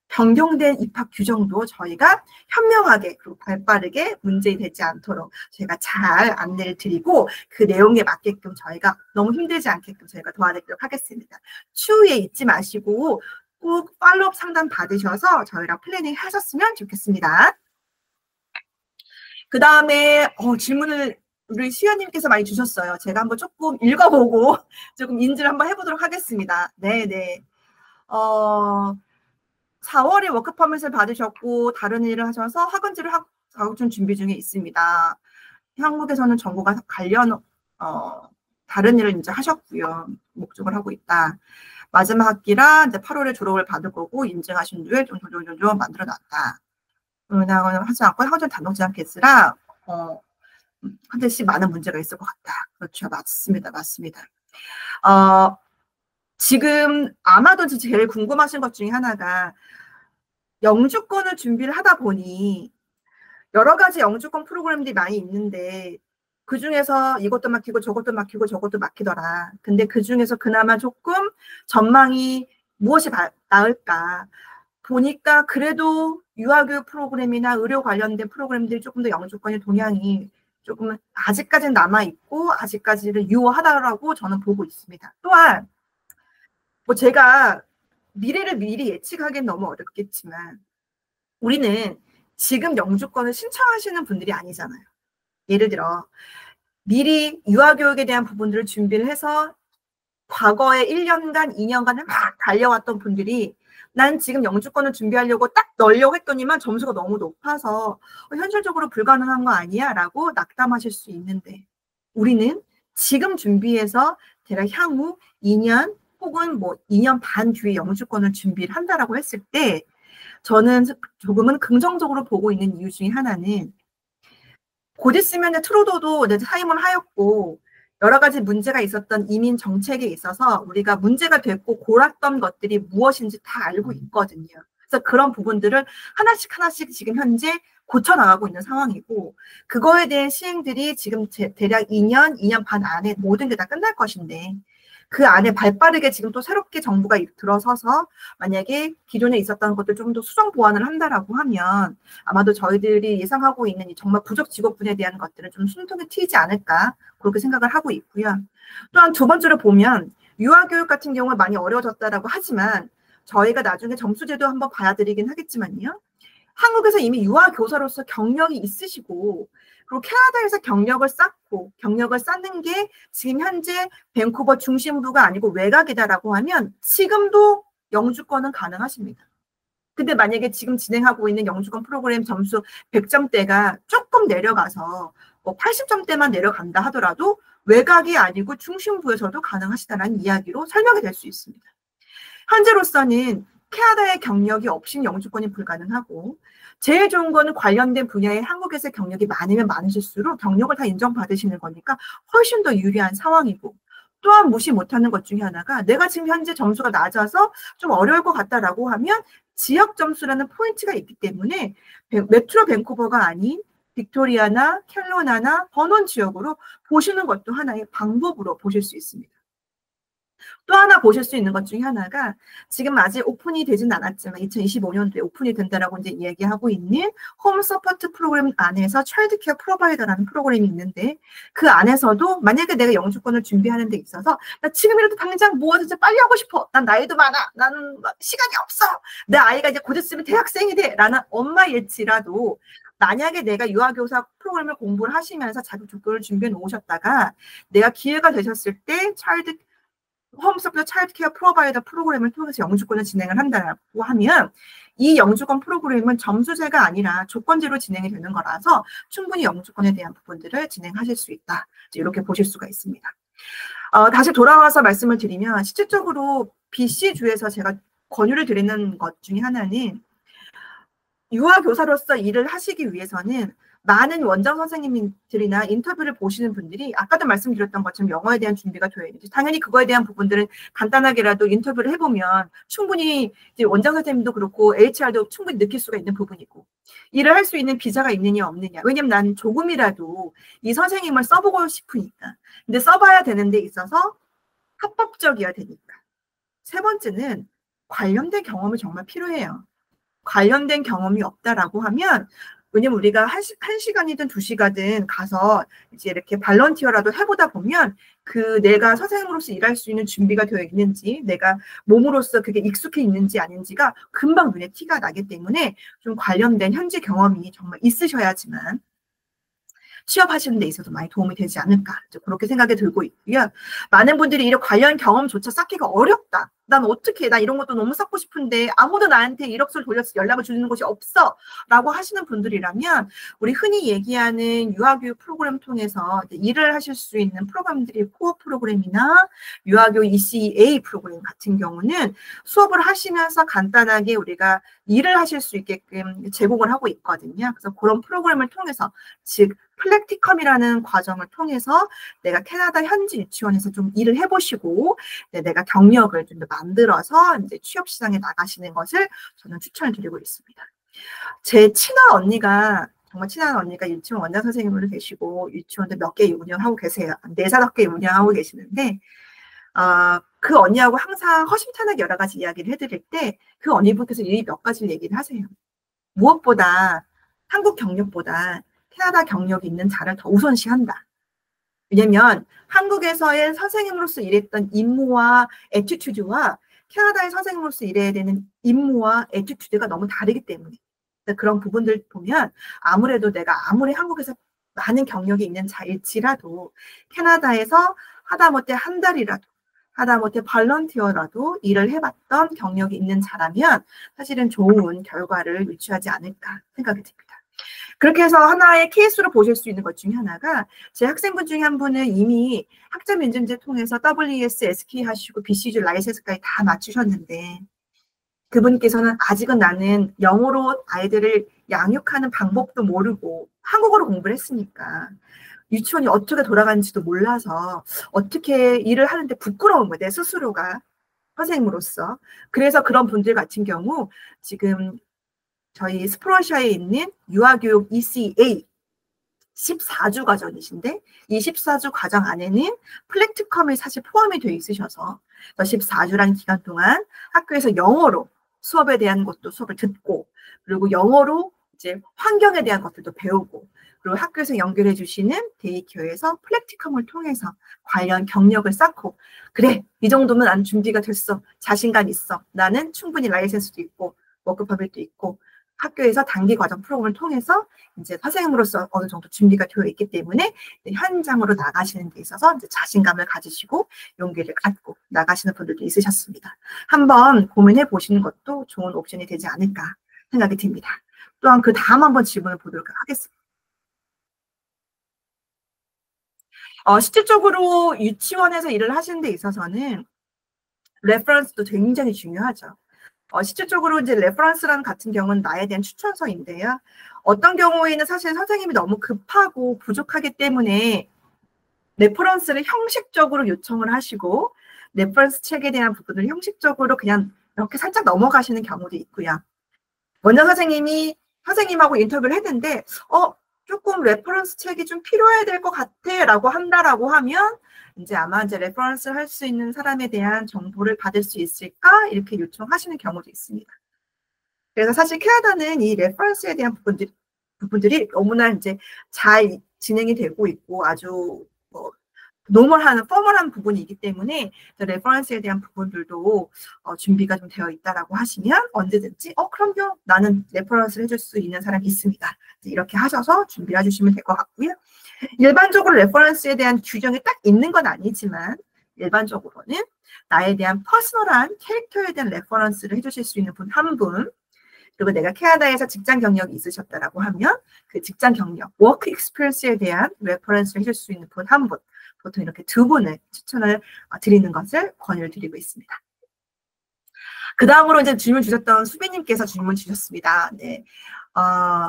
변경된 입학 규정도 저희가 현명하게 그리고 발빠르게 문제되지 않도록 저희가 잘 안내를 드리고, 그 내용에 맞게끔 저희가 너무 힘들지 않게끔 저희가 도와드리도록 하겠습니다. 추후에 잊지 마시고 꼭 팔로업 상담 받으셔서 저희랑 플래닝 하셨으면 좋겠습니다. 그 다음에 질문을 우리 수연님께서 많이 주셨어요. 제가 한번 조금 읽어보고 조금 인지를 한번 해보도록 하겠습니다. 네네. 4월에 워크퍼밋을 받으셨고 다른 일을 하셔서 학원지를 자격증 준비 중에 있습니다. 한국에서는 정보가 관련 다른 일을 이제 하셨고요. 목적을 하고 있다. 마지막 학기라 이제 8월에 졸업을 받을 거고 인증하신 뒤에 좀 만들어 놨다. 그러나 하지 않고 학원 단독 제한 케이스라 한대씩 많은 문제가 있을 것 같다. 그렇죠. 맞습니다. 맞습니다. 지금 아마도 제일 궁금하신 것 중에 하나가, 영주권을 준비를 하다 보니 여러 가지 영주권 프로그램들이 많이 있는데 그 중에서 이것도 막히고 저것도 막히고 저것도 막히더라. 근데 그 중에서 그나마 조금 전망이 무엇이 나을까 보니까 그래도 유아교육 프로그램이나 의료 관련된 프로그램들이 조금 더 영주권의 동향이 조금 아직까지는 남아있고 아직까지는 유효하다라고 저는 보고 있습니다. 또한 뭐 제가 미래를 미리 예측하기는 너무 어렵겠지만 우리는 지금 영주권을 신청하시는 분들이 아니잖아요. 예를 들어 미리 유아교육에 대한 부분들을 준비를 해서 과거에 1년간, 2년간을 막 달려왔던 분들이 난 지금 영주권을 준비하려고 딱 넣으려고 했더니만 점수가 너무 높아서 현실적으로 불가능한 거 아니야? 라고 낙담하실 수 있는데 우리는 지금 준비해서 대략 향후 2년 혹은 뭐 2년 반 뒤에 영주권을 준비를 한다라고 했을 때 저는 조금은 긍정적으로 보고 있는 이유 중에 하나는 곧 있으면 트루도도 사임을 하였고 여러 가지 문제가 있었던 이민 정책에 있어서 우리가 문제가 됐고 골았던 것들이 무엇인지 다 알고 있거든요. 그래서 그런 부분들을 하나씩 하나씩 지금 현재 고쳐나가고 있는 상황이고 그거에 대한 시행들이 지금 대략 2년 반 안에 모든 게 다 끝날 것인데 그 안에 발빠르게 지금 또 새롭게 정부가 들어서서 만약에 기존에 있었던 것들 좀 더 수정 보완을 한다라고 하면 아마도 저희들이 예상하고 있는 이 정말 부족 직업군에 대한 것들은 좀 숨통이 트이지 않을까 그렇게 생각을 하고 있고요. 또한 두 번째로 보면 유아교육 같은 경우는 많이 어려워졌다라고 하지만 저희가 나중에 점수제도 한번 봐야 드리긴 하겠지만요. 한국에서 이미 유아교사로서 경력이 있으시고 그리고 캐나다에서 경력을 쌓는 게 지금 현재 밴쿠버 중심부가 아니고 외곽이다라고 하면 지금도 영주권은 가능하십니다. 근데 만약에 지금 진행하고 있는 영주권 프로그램 점수 100점대가 조금 내려가서 뭐 80점대만 내려간다 하더라도 외곽이 아니고 중심부에서도 가능하시다는 이야기로 설명이 될 수 있습니다. 현재로서는 캐나다의 경력이 없인 영주권이 불가능하고 제일 좋은 거는 관련된 분야에 한국에서 경력이 많으면 많으실수록 경력을 다 인정받으시는 거니까 훨씬 더 유리한 상황이고 또한 무시 못하는 것 중에 하나가 내가 지금 현재 점수가 낮아서 좀 어려울 것 같다라고 하면 지역 점수라는 포인트가 있기 때문에 메트로 밴쿠버가 아닌 빅토리아나 켈로나나 버논 지역으로 보시는 것도 하나의 방법으로 보실 수 있습니다. 또 하나 보실 수 있는 것 중에 하나가 지금 아직 오픈이 되진 않았지만 2025년도에 오픈이 된다라고 이제 이야기하고 있는 홈 서포트 프로그램 안에서 차일드 케어 프로바이더라는 프로그램이 있는데 그 안에서도 만약에 내가 영주권을 준비하는 데 있어서 나 지금이라도 당장 뭐든지 빨리 하고 싶어. 난 나이도 많아. 나는 시간이 없어. 내 아이가 이제 곧 있으면 대학생이 돼. 라는 엄마일지라도 만약에 내가 유아교사 프로그램을 공부를 하시면서 자격 조건을 준비해 놓으셨다가 내가 기회가 되셨을 때 홈서포트 차일드 케어 프로바이더 프로그램을 통해서 영주권을 진행을 한다고 하면 이 영주권 프로그램은 점수제가 아니라 조건제로 진행이 되는 거라서 충분히 영주권에 대한 부분들을 진행하실 수 있다. 이렇게 보실 수가 있습니다. 다시 돌아와서 말씀을 드리면 실질적으로 BC주에서 제가 권유를 드리는 것 중에 하나는 유아교사로서 일을 하시기 위해서는 많은 원장 선생님들이나 인터뷰를 보시는 분들이 아까도 말씀드렸던 것처럼 영어에 대한 준비가 되어야 되죠. 당연히 그거에 대한 부분들은 간단하게라도 인터뷰를 해보면 충분히 이제 원장 선생님도 그렇고 HR도 충분히 느낄 수가 있는 부분이고 일을 할 수 있는 비자가 있느냐 없느냐. 왜냐면 난 조금이라도 이 선생님을 써보고 싶으니까. 근데 써봐야 되는 데 있어서 합법적이어야 되니까. 세 번째는 관련된 경험이 정말 필요해요. 관련된 경험이 없다라고 하면 왜냐면 우리가 한 시간이든 2시간이든 가서 이제 이렇게 발런티어라도 해보다 보면 그 내가 선생님으로서 일할 수 있는 준비가 되어 있는지 내가 몸으로서 그게 익숙해 있는지 아닌지가 금방 눈에 티가 나기 때문에 좀 관련된 현지 경험이 정말 있으셔야지만 취업하시는 데 있어서 많이 도움이 되지 않을까 그렇게 생각이 들고 있고요. 많은 분들이 이런 관련 경험조차 쌓기가 어렵다. 난 어떻게 나 이런 것도 너무 쌓고 싶은데 아무도 나한테 이력서를 돌려서 연락을 주는 곳이 없어 라고 하시는 분들이라면 우리 흔히 얘기하는 유아교육 프로그램 통해서 일을 하실 수 있는 프로그램들이 코어 프로그램이나 유아교육 ECA 프로그램 같은 경우는 수업을 하시면서 간단하게 우리가 일을 하실 수 있게끔 제공을 하고 있거든요. 그래서 그런 프로그램을 통해서 즉 플래티컴이라는 과정을 통해서 내가 캐나다 현지 유치원에서 좀 일을 해보시고 내가 경력을 좀 더 만들어서 이제 취업 시장에 나가시는 것을 저는 추천을 드리고 있습니다. 제 친한 언니가 정말 친한 언니가 유치원 원장 선생님으로 계시고 유치원도 몇 개 운영하고 계세요. 4-5개 운영하고 계시는데 그 언니하고 항상 허심탄회하게 여러 가지 이야기를 해드릴 때 그 언니분께서 이 몇 가지를 얘기를 하세요. 무엇보다 한국 경력보다 캐나다 경력이 있는 자를 더 우선시한다. 왜냐면 한국에서의 선생님으로서 일했던 임무와 애티튜드와 캐나다의 선생님으로서 일해야 되는 임무와 애티튜드가 너무 다르기 때문에 그런 부분들 보면 아무래도 내가 아무리 한국에서 많은 경력이 있는 자일지라도 캐나다에서 하다못해 한 달이라도 하다못해 발런티어라도 일을 해봤던 경력이 있는 자라면 사실은 좋은 결과를 유치하지 않을까 생각이 듭니다. 그렇게 해서 하나의 케이스로 보실 수 있는 것 중에 하나가 제 학생분 중에 한 분은 이미 학점인증제 통해서 WES, SK 하시고 BCG 라이센스까지 다 맞추셨는데 그분께서는 아직은 나는 영어로 아이들을 양육하는 방법도 모르고 한국어로 공부를 했으니까 유치원이 어떻게 돌아가는지도 몰라서 어떻게 일을 하는데 부끄러운 거예요. 내 스스로가 선생님으로서. 그래서 그런 분들 같은 경우 지금 저희 스프러시아에 있는 유아교육 ECA 14주 과정이신데 이 14주 과정 안에는 플래티컴이 사실 포함이 되어 있으셔서 14주라는 기간 동안 학교에서 영어로 수업에 대한 것도 수업을 듣고 그리고 영어로 이제 환경에 대한 것들도 배우고 그리고 학교에서 연결해 주시는 데이케어에서 플래티컴을 통해서 관련 경력을 쌓고 그래 이 정도면 난 준비가 됐어 자신감 있어 나는 충분히 라이센스도 있고 워크퍼밋도 있고 학교에서 단기 과정 프로그램을 통해서 이제 선생님으로서 어느 정도 준비가 되어 있기 때문에 현장으로 나가시는 데 있어서 이제 자신감을 가지시고 용기를 갖고 나가시는 분들도 있으셨습니다. 한번 고민해 보시는 것도 좋은 옵션이 되지 않을까 생각이 듭니다. 또한 그 다음 한번 질문을 보도록 하겠습니다. 실질적으로 유치원에서 일을 하시는 데 있어서는 레퍼런스도 굉장히 중요하죠. 실질적으로 이제 레퍼런스란 같은 경우는 나에 대한 추천서인데요. 어떤 경우에는 사실 선생님이 너무 급하고 부족하기 때문에 레퍼런스를 형식적으로 요청을 하시고 레퍼런스 책에 대한 부분을 형식적으로 그냥 이렇게 살짝 넘어가시는 경우도 있고요. 원장 선생님이 선생님하고 인터뷰를 했는데 조금 레퍼런스 책이 좀 필요해야 될 것 같아 라고 한다라고 하면 이제 아마 이제 레퍼런스 할 수 있는 사람에 대한 정보를 받을 수 있을까 이렇게 요청하시는 경우도 있습니다. 그래서 사실 캐나다는 이 레퍼런스에 대한 부분들이 너무나 이제 잘 진행이 되고 있고 아주 노멀한 포멀한 부분이기 때문에 레퍼런스에 대한 부분들도 준비가 좀 되어 있다라고 하시면 언제든지 그럼요 나는 레퍼런스를 해줄 수 있는 사람이 있습니다. 이렇게 하셔서 준비를 해주시면 될 것 같고요. 일반적으로 레퍼런스에 대한 규정이 딱 있는 건 아니지만 일반적으로는 나에 대한 퍼스널한 캐릭터에 대한 레퍼런스를 해주실 수 있는 분 한 분 그리고 내가 캐나다에서 직장 경력이 있으셨다라고 하면 그 직장 경력, 워크 익스피리언스에 대한 레퍼런스를 해줄 수 있는 분 한 분 보통 이렇게 두 분을 추천을 드리는 것을 권유를 드리고 있습니다. 그 다음으로 이제 질문 주셨던 수빈님께서 질문 주셨습니다. 네.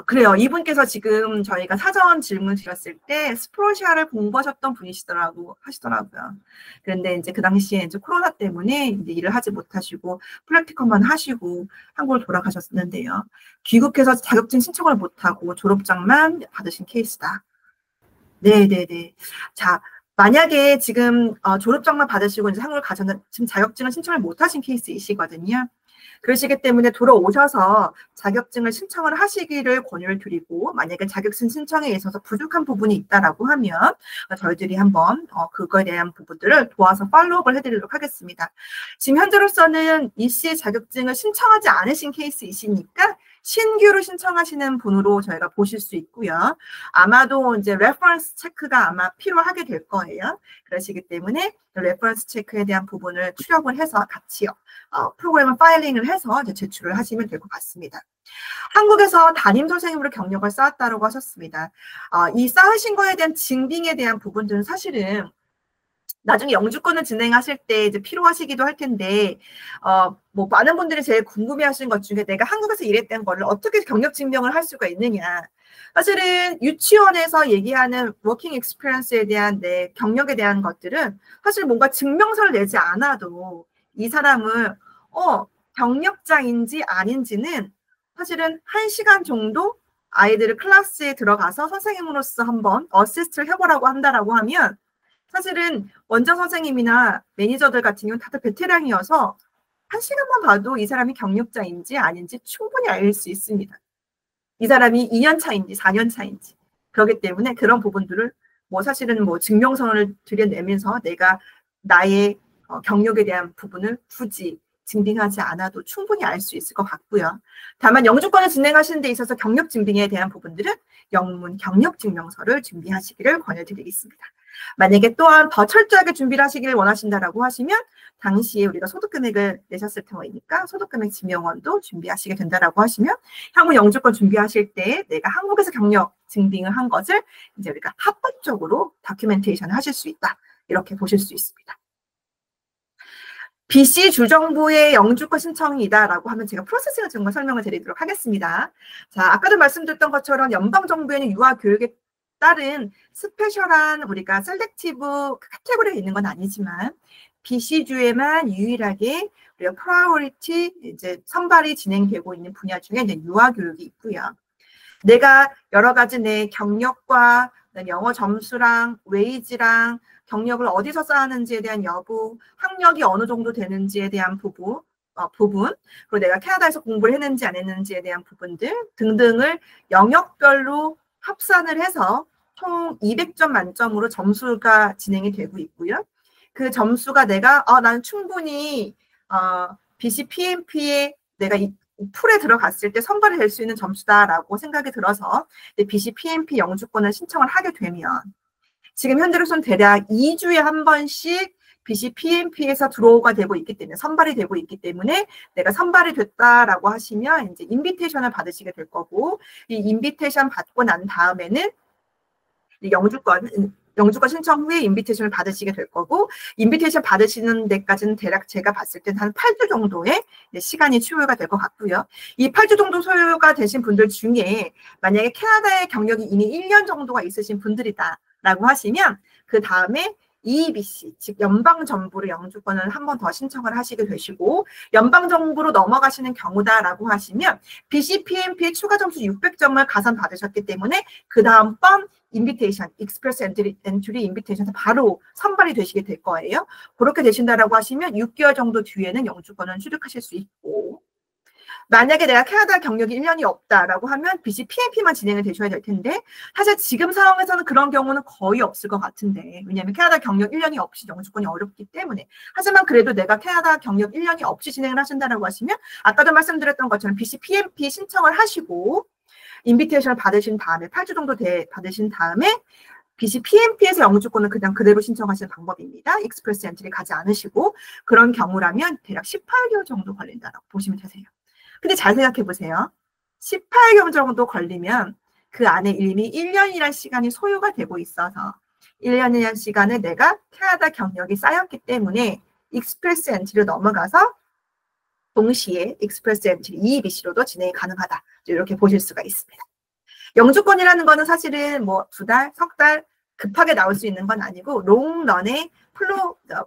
그래요. 이분께서 지금 저희가 사전 질문 드렸을 때 스프로시아를 공부하셨던 분이시더라고요. 그런데 이제 그 당시에 이제 코로나 때문에 이제 일을 하지 못하시고 프랙티컬만 하시고 한국을 돌아가셨는데요. 귀국해서 자격증 신청을 못하고 졸업장만 받으신 케이스다. 네네네. 자, 만약에 지금 졸업장만 받으시고 이제 한국을 가셨는 지금 자격증을 신청을 못하신 케이스이시거든요. 그러시기 때문에 돌아오셔서 자격증을 신청을 하시기를 권유를 드리고 만약에 자격증 신청에 있어서 부족한 부분이 있다라고 하면 저희들이 한번 그거에 대한 부분들을 도와서 팔로우업을 해드리도록 하겠습니다. 지금 현재로서는 EC 자격증을 신청하지 않으신 케이스이시니까 신규로 신청하시는 분으로 저희가 보실 수 있고요. 아마도 이제 레퍼런스 체크가 아마 필요하게 될 거예요. 그러시기 때문에 레퍼런스 체크에 대한 부분을 추력을 해서 같이 프로그램을 파일링을 해서 이제 제출을 하시면 될 것 같습니다. 한국에서 담임 선생님으로 경력을 쌓았다고 하셨습니다. 이 쌓으신 거에 대한 증빙에 대한 부분들은 사실은 나중에 영주권을 진행하실 때 이제 필요하시기도 할 텐데, 뭐 많은 분들이 제일 궁금해하시는 것 중에 내가 한국에서 일했던 거를 어떻게 경력 증명을 할 수가 있느냐. 사실은 유치원에서 얘기하는 워킹 익스피리언스에 대한 내 경력에 대한 것들은 사실 뭔가 증명서를 내지 않아도 이 사람은 경력자인지 아닌지는 사실은 1시간 정도 아이들을 클래스에 들어가서 선생님으로서 한번 어시스트를 해보라고 한다라고 하면 사실은 원장 선생님이나 매니저들 같은 경우는 다들 베테랑이어서 1시간만 봐도 이 사람이 경력자인지 아닌지 충분히 알 수 있습니다. 이 사람이 2년 차인지 4년 차인지. 그렇기 때문에 그런 부분들을 뭐 사실은 뭐 증명서를 들여내면서 내가 나의 경력에 대한 부분을 굳이 증빙하지 않아도 충분히 알 수 있을 것 같고요. 다만 영주권을 진행하시는 데 있어서 경력 증빙에 대한 부분들은 영문 경력 증명서를 준비하시기를 권유드리겠습니다. 만약에 또한 더 철저하게 준비를 하시기를 원하신다라고 하시면 당시에 우리가 소득금액을 내셨을 터이니까 소득금액 증명원도 준비하시게 된다라고 하시면 향후 영주권 준비하실 때 내가 한국에서 경력 증빙을 한 것을 이제 우리가 합법적으로 다큐멘테이션을 하실 수 있다. 이렇게 보실 수 있습니다. BC 주정부의 영주권 신청이다라고 하면 제가 프로세싱을 좀 설명을 드리도록 하겠습니다. 자, 아까도 말씀드렸던 것처럼 연방정부에는 유아교육에 따른 스페셜한 우리가 셀렉티브 카테고리가 있는 건 아니지만 BC주에만 유일하게 우리가 프라이오리티 이제 선발이 진행되고 있는 분야 중에 이제 유아교육이 있고요. 내가 여러 가지 내 경력과 영어 점수랑 웨이지랑 경력을 어디서 쌓았는지에 대한 여부, 학력이 어느 정도 되는지에 대한 부분, 그리고 내가 캐나다에서 공부를 했는지 안 했는지에 대한 부분들 등등을 영역별로 합산을 해서 총 200점 만점으로 점수가 진행이 되고 있고요. 그 점수가 내가 나는 충분히 BC PMP에 내가 이 풀에 들어갔을 때 선발이 될 수 있는 점수다라고 생각이 들어서 BC PMP 영주권을 신청을 하게 되면 지금 현재로서는 대략 2주에 한 번씩 BC PMP에서 드로우가 되고 있기 때문에 선발이 되고 있기 때문에 내가 선발이 됐다라고 하시면 이제 인비테이션을 받으시게 될 거고 이 인비테이션 받고 난 다음에는 영주권 신청 후에 인비테이션을 받으시게 될 거고 인비테이션 받으시는 데까지는 대략 제가 봤을 때는 한 8주 정도의 시간이 소요가 될 것 같고요. 이 8주 정도 소요가 되신 분들 중에 만약에 캐나다의 경력이 이미 1년 정도가 있으신 분들이다라고 하시면 그 다음에 EBC, 즉 연방정부로 영주권을 한 번 더 신청을 하시게 되시고 연방정부로 넘어가시는 경우다라고 하시면 BC PMP의 추가 점수 600점을 가산 받으셨기 때문에 그 다음번 인비테이션, 익스프레스 엔트리 인비테이션에서 바로 선발이 되시게 될 거예요. 그렇게 되신다라고 하시면 6개월 정도 뒤에는 영주권을 취득하실 수 있고 만약에 내가 캐나다 경력이 1년이 없다라고 하면 BC PMP만 진행을 되셔야 될 텐데 사실 지금 상황에서는 그런 경우는 거의 없을 것 같은데 왜냐하면 캐나다 경력 1년이 없이 영주권이 어렵기 때문에 하지만 그래도 내가 캐나다 경력 1년이 없이 진행을 하신다라고 하시면 아까도 말씀드렸던 것처럼 BC PMP 신청을 하시고 인비테이션을 받으신 다음에 8주 정도 받으신 다음에 BC PMP에서 영주권을 그냥 그대로 신청하시는 방법입니다. 익스프레스 엔트리 가지 않으시고 그런 경우라면 대략 18개월 정도 걸린다고 보시면 되세요. 근데 잘 생각해 보세요. 18개월 정도 걸리면 그 안에 이미 1년이라는 시간이 소요가 되고 있어서 1년이라는 시간에 내가 캐나다 경력이 쌓였기 때문에 익스프레스 엔트리로 넘어가서 동시에 익스프레스 엔트리 EBC로도 진행이 가능하다. 이렇게 보실 수가 있습니다. 영주권이라는 거는 사실은 뭐 2달, 석 달 급하게 나올 수 있는 건 아니고 롱런의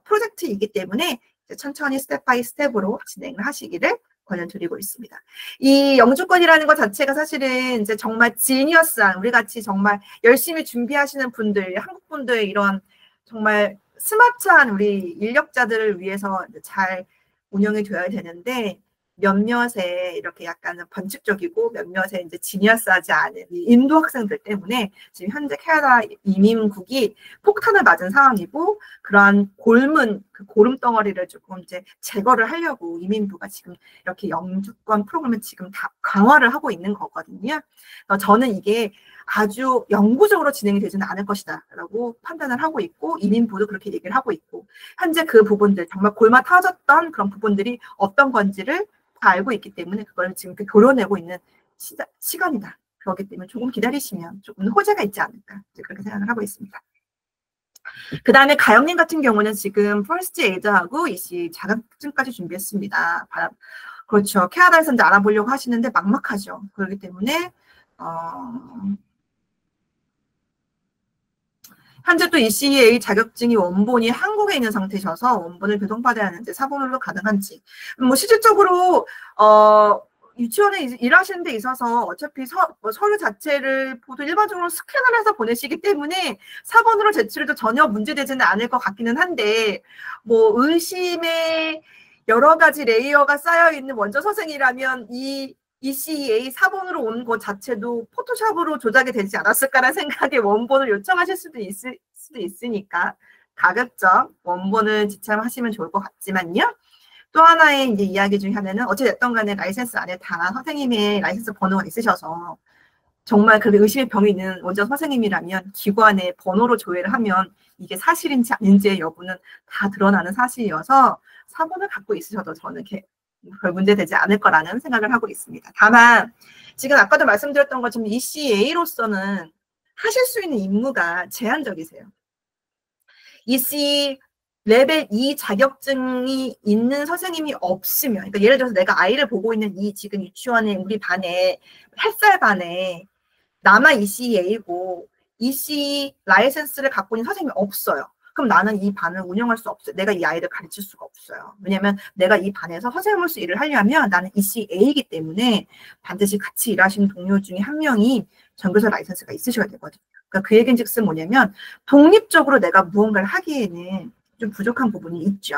프로젝트이기 때문에 천천히 스텝 바이 스텝으로 진행을 하시기를 권유드리고 있습니다. 이 영주권이라는 것 자체가 사실은 이제 정말 지니어스한 우리 같이 정말 열심히 준비하시는 분들, 한국 분들의 이런 정말 스마트한 우리 인력자들을 위해서 잘 운영이 되어야 되는데 몇몇의 이렇게 약간 번칙적이고 몇몇의 이제 지니어스하지 않은 인도 학생들 때문에 지금 현재 캐나다 이민국이 폭탄을 맞은 상황이고 그러한 그 고름 덩어리를 조금 이제 제거를 하려고 이민부가 지금 이렇게 영주권 프로그램을 지금 다 강화를 하고 있는 거거든요. 저는 이게 아주 영구적으로 진행이 되지는 않을 것이다 라고 판단을 하고 있고 이민부도 그렇게 얘기를 하고 있고 현재 그 부분들 정말 골마 터졌던 그런 부분들이 어떤 건지를 다 알고 있기 때문에 그걸 지금 교려내고 있는 시간이다. 그렇기 때문에 조금 기다리시면 조금 호재가 있지 않을까 그렇게 생각을 하고 있습니다. 그 다음에 가영님 같은 경우는 지금 퍼스트 에이드하고 이씨 자격증까지 준비했습니다. 그렇죠. 캐나다에서 이제 알아보려고 하시는데 막막하죠. 그렇기 때문에 현재 또 ECEA 자격증이 원본이 한국에 있는 상태셔서 원본을 배송받아야 하는데 사본으로 가능한지 뭐 실질적으로 유치원에 일하시는 데 있어서 어차피 서류 자체를 보통 일반적으로 스캔을 해서 보내시기 때문에 사본으로 제출해도 전혀 문제되지는 않을 것 같기는 한데 뭐 의심에 여러 가지 레이어가 쌓여 있는 원저 서생이라면 이 ECEA 사본으로 온 것 자체도 포토샵으로 조작이 되지 않았을까라는 생각에 원본을 요청하실 수도 있으니까 가급적 원본을 지참하시면 좋을 것 같지만요. 또 하나의 이제 이야기 중에 하나는 어찌됐든 간에 라이센스 안에 다 선생님의 라이센스 번호가 있으셔서 정말 그 의심의 병이 있는 원장 선생님이라면 기관에 번호로 조회를 하면 이게 사실인지 아닌지의 여부는 다 드러나는 사실이어서 사본을 갖고 있으셔도 저는 별 문제 되지 않을 거라는 생각을 하고 있습니다. 다만 지금 아까도 말씀드렸던 것처럼 ECA로서는 하실 수 있는 임무가 제한적이세요. EC 레벨 2 자격증이 있는 선생님이 없으면, 그러니까 예를 들어서 내가 아이를 보고 있는 이 지금 유치원에 우리 반에 햇살 반에 나만 ECA고 EC 라이센스를 갖고 있는 선생님이 없어요. 그럼 나는 이 반을 운영할 수 없어요. 내가 이 아이를 가르칠 수가 없어요. 왜냐면 내가 이 반에서 선생님으로서 일을 하려면 나는 ECA이기 때문에 반드시 같이 일하시는 동료 중에 한 명이 전교사 라이센스가 있으셔야 되거든요. 그러니까 그 얘기인즉슨 뭐냐면 독립적으로 내가 무언가를 하기에는 좀 부족한 부분이 있죠.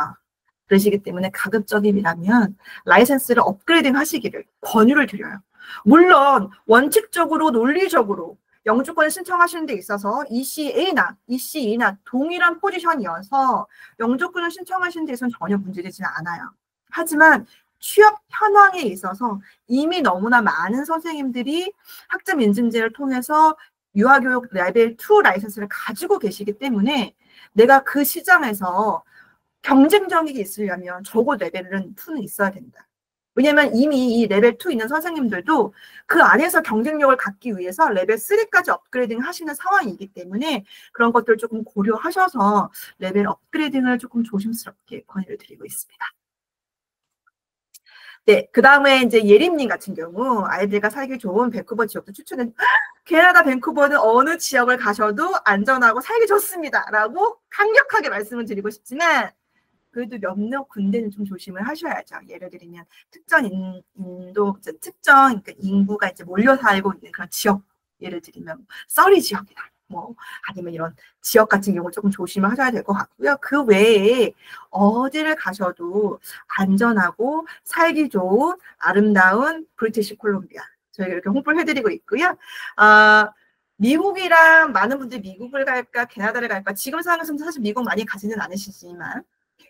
그러시기 때문에 가급적이라면 라이센스를 업그레이딩 하시기를 권유를 드려요. 물론 원칙적으로 논리적으로 영주권을 신청하시는 데 있어서 ECA나 동일한 포지션이어서 영주권을 신청하시는 데에서는 전혀 문제되지는 않아요. 하지만 취업 현황에 있어서 이미 너무나 많은 선생님들이 학점 인증제를 통해서 유아교육 레벨 2 라이센스를 가지고 계시기 때문에 내가 그 시장에서 경쟁력이 있으려면 적어도 레벨은 2는 있어야 된다. 왜냐면 이미 이 레벨 2 있는 선생님들도 그 안에서 경쟁력을 갖기 위해서 레벨 3까지 업그레이딩 하시는 상황이기 때문에 그런 것들을 조금 고려하셔서 레벨 업그레이딩을 조금 조심스럽게 권유를 드리고 있습니다. 네, 그 다음에 이제 예림님 같은 경우 아이들과 살기 좋은 밴쿠버 지역도 추천해. 캐나다 밴쿠버는 어느 지역을 가셔도 안전하고 살기 좋습니다. 라고 강력하게 말씀을 드리고 싶지만 그래도 몇몇 군데는 좀 조심을 하셔야죠. 예를 들면 특정 그러니까 인구가 이제 몰려 살고 있는 그런 지역, 예를 들면 서리 지역이나 뭐 아니면 이런 지역 같은 경우 조금 조심을 하셔야 될 것 같고요. 그 외에 어디를 가셔도 안전하고 살기 좋은 아름다운 브리티시 콜롬비아 저희가 이렇게 홍보를 해드리고 있고요. 미국이랑 많은 분들이 미국을 갈까 캐나다를 갈까 지금 상황에서는 사실 미국 많이 가지는 않으시지만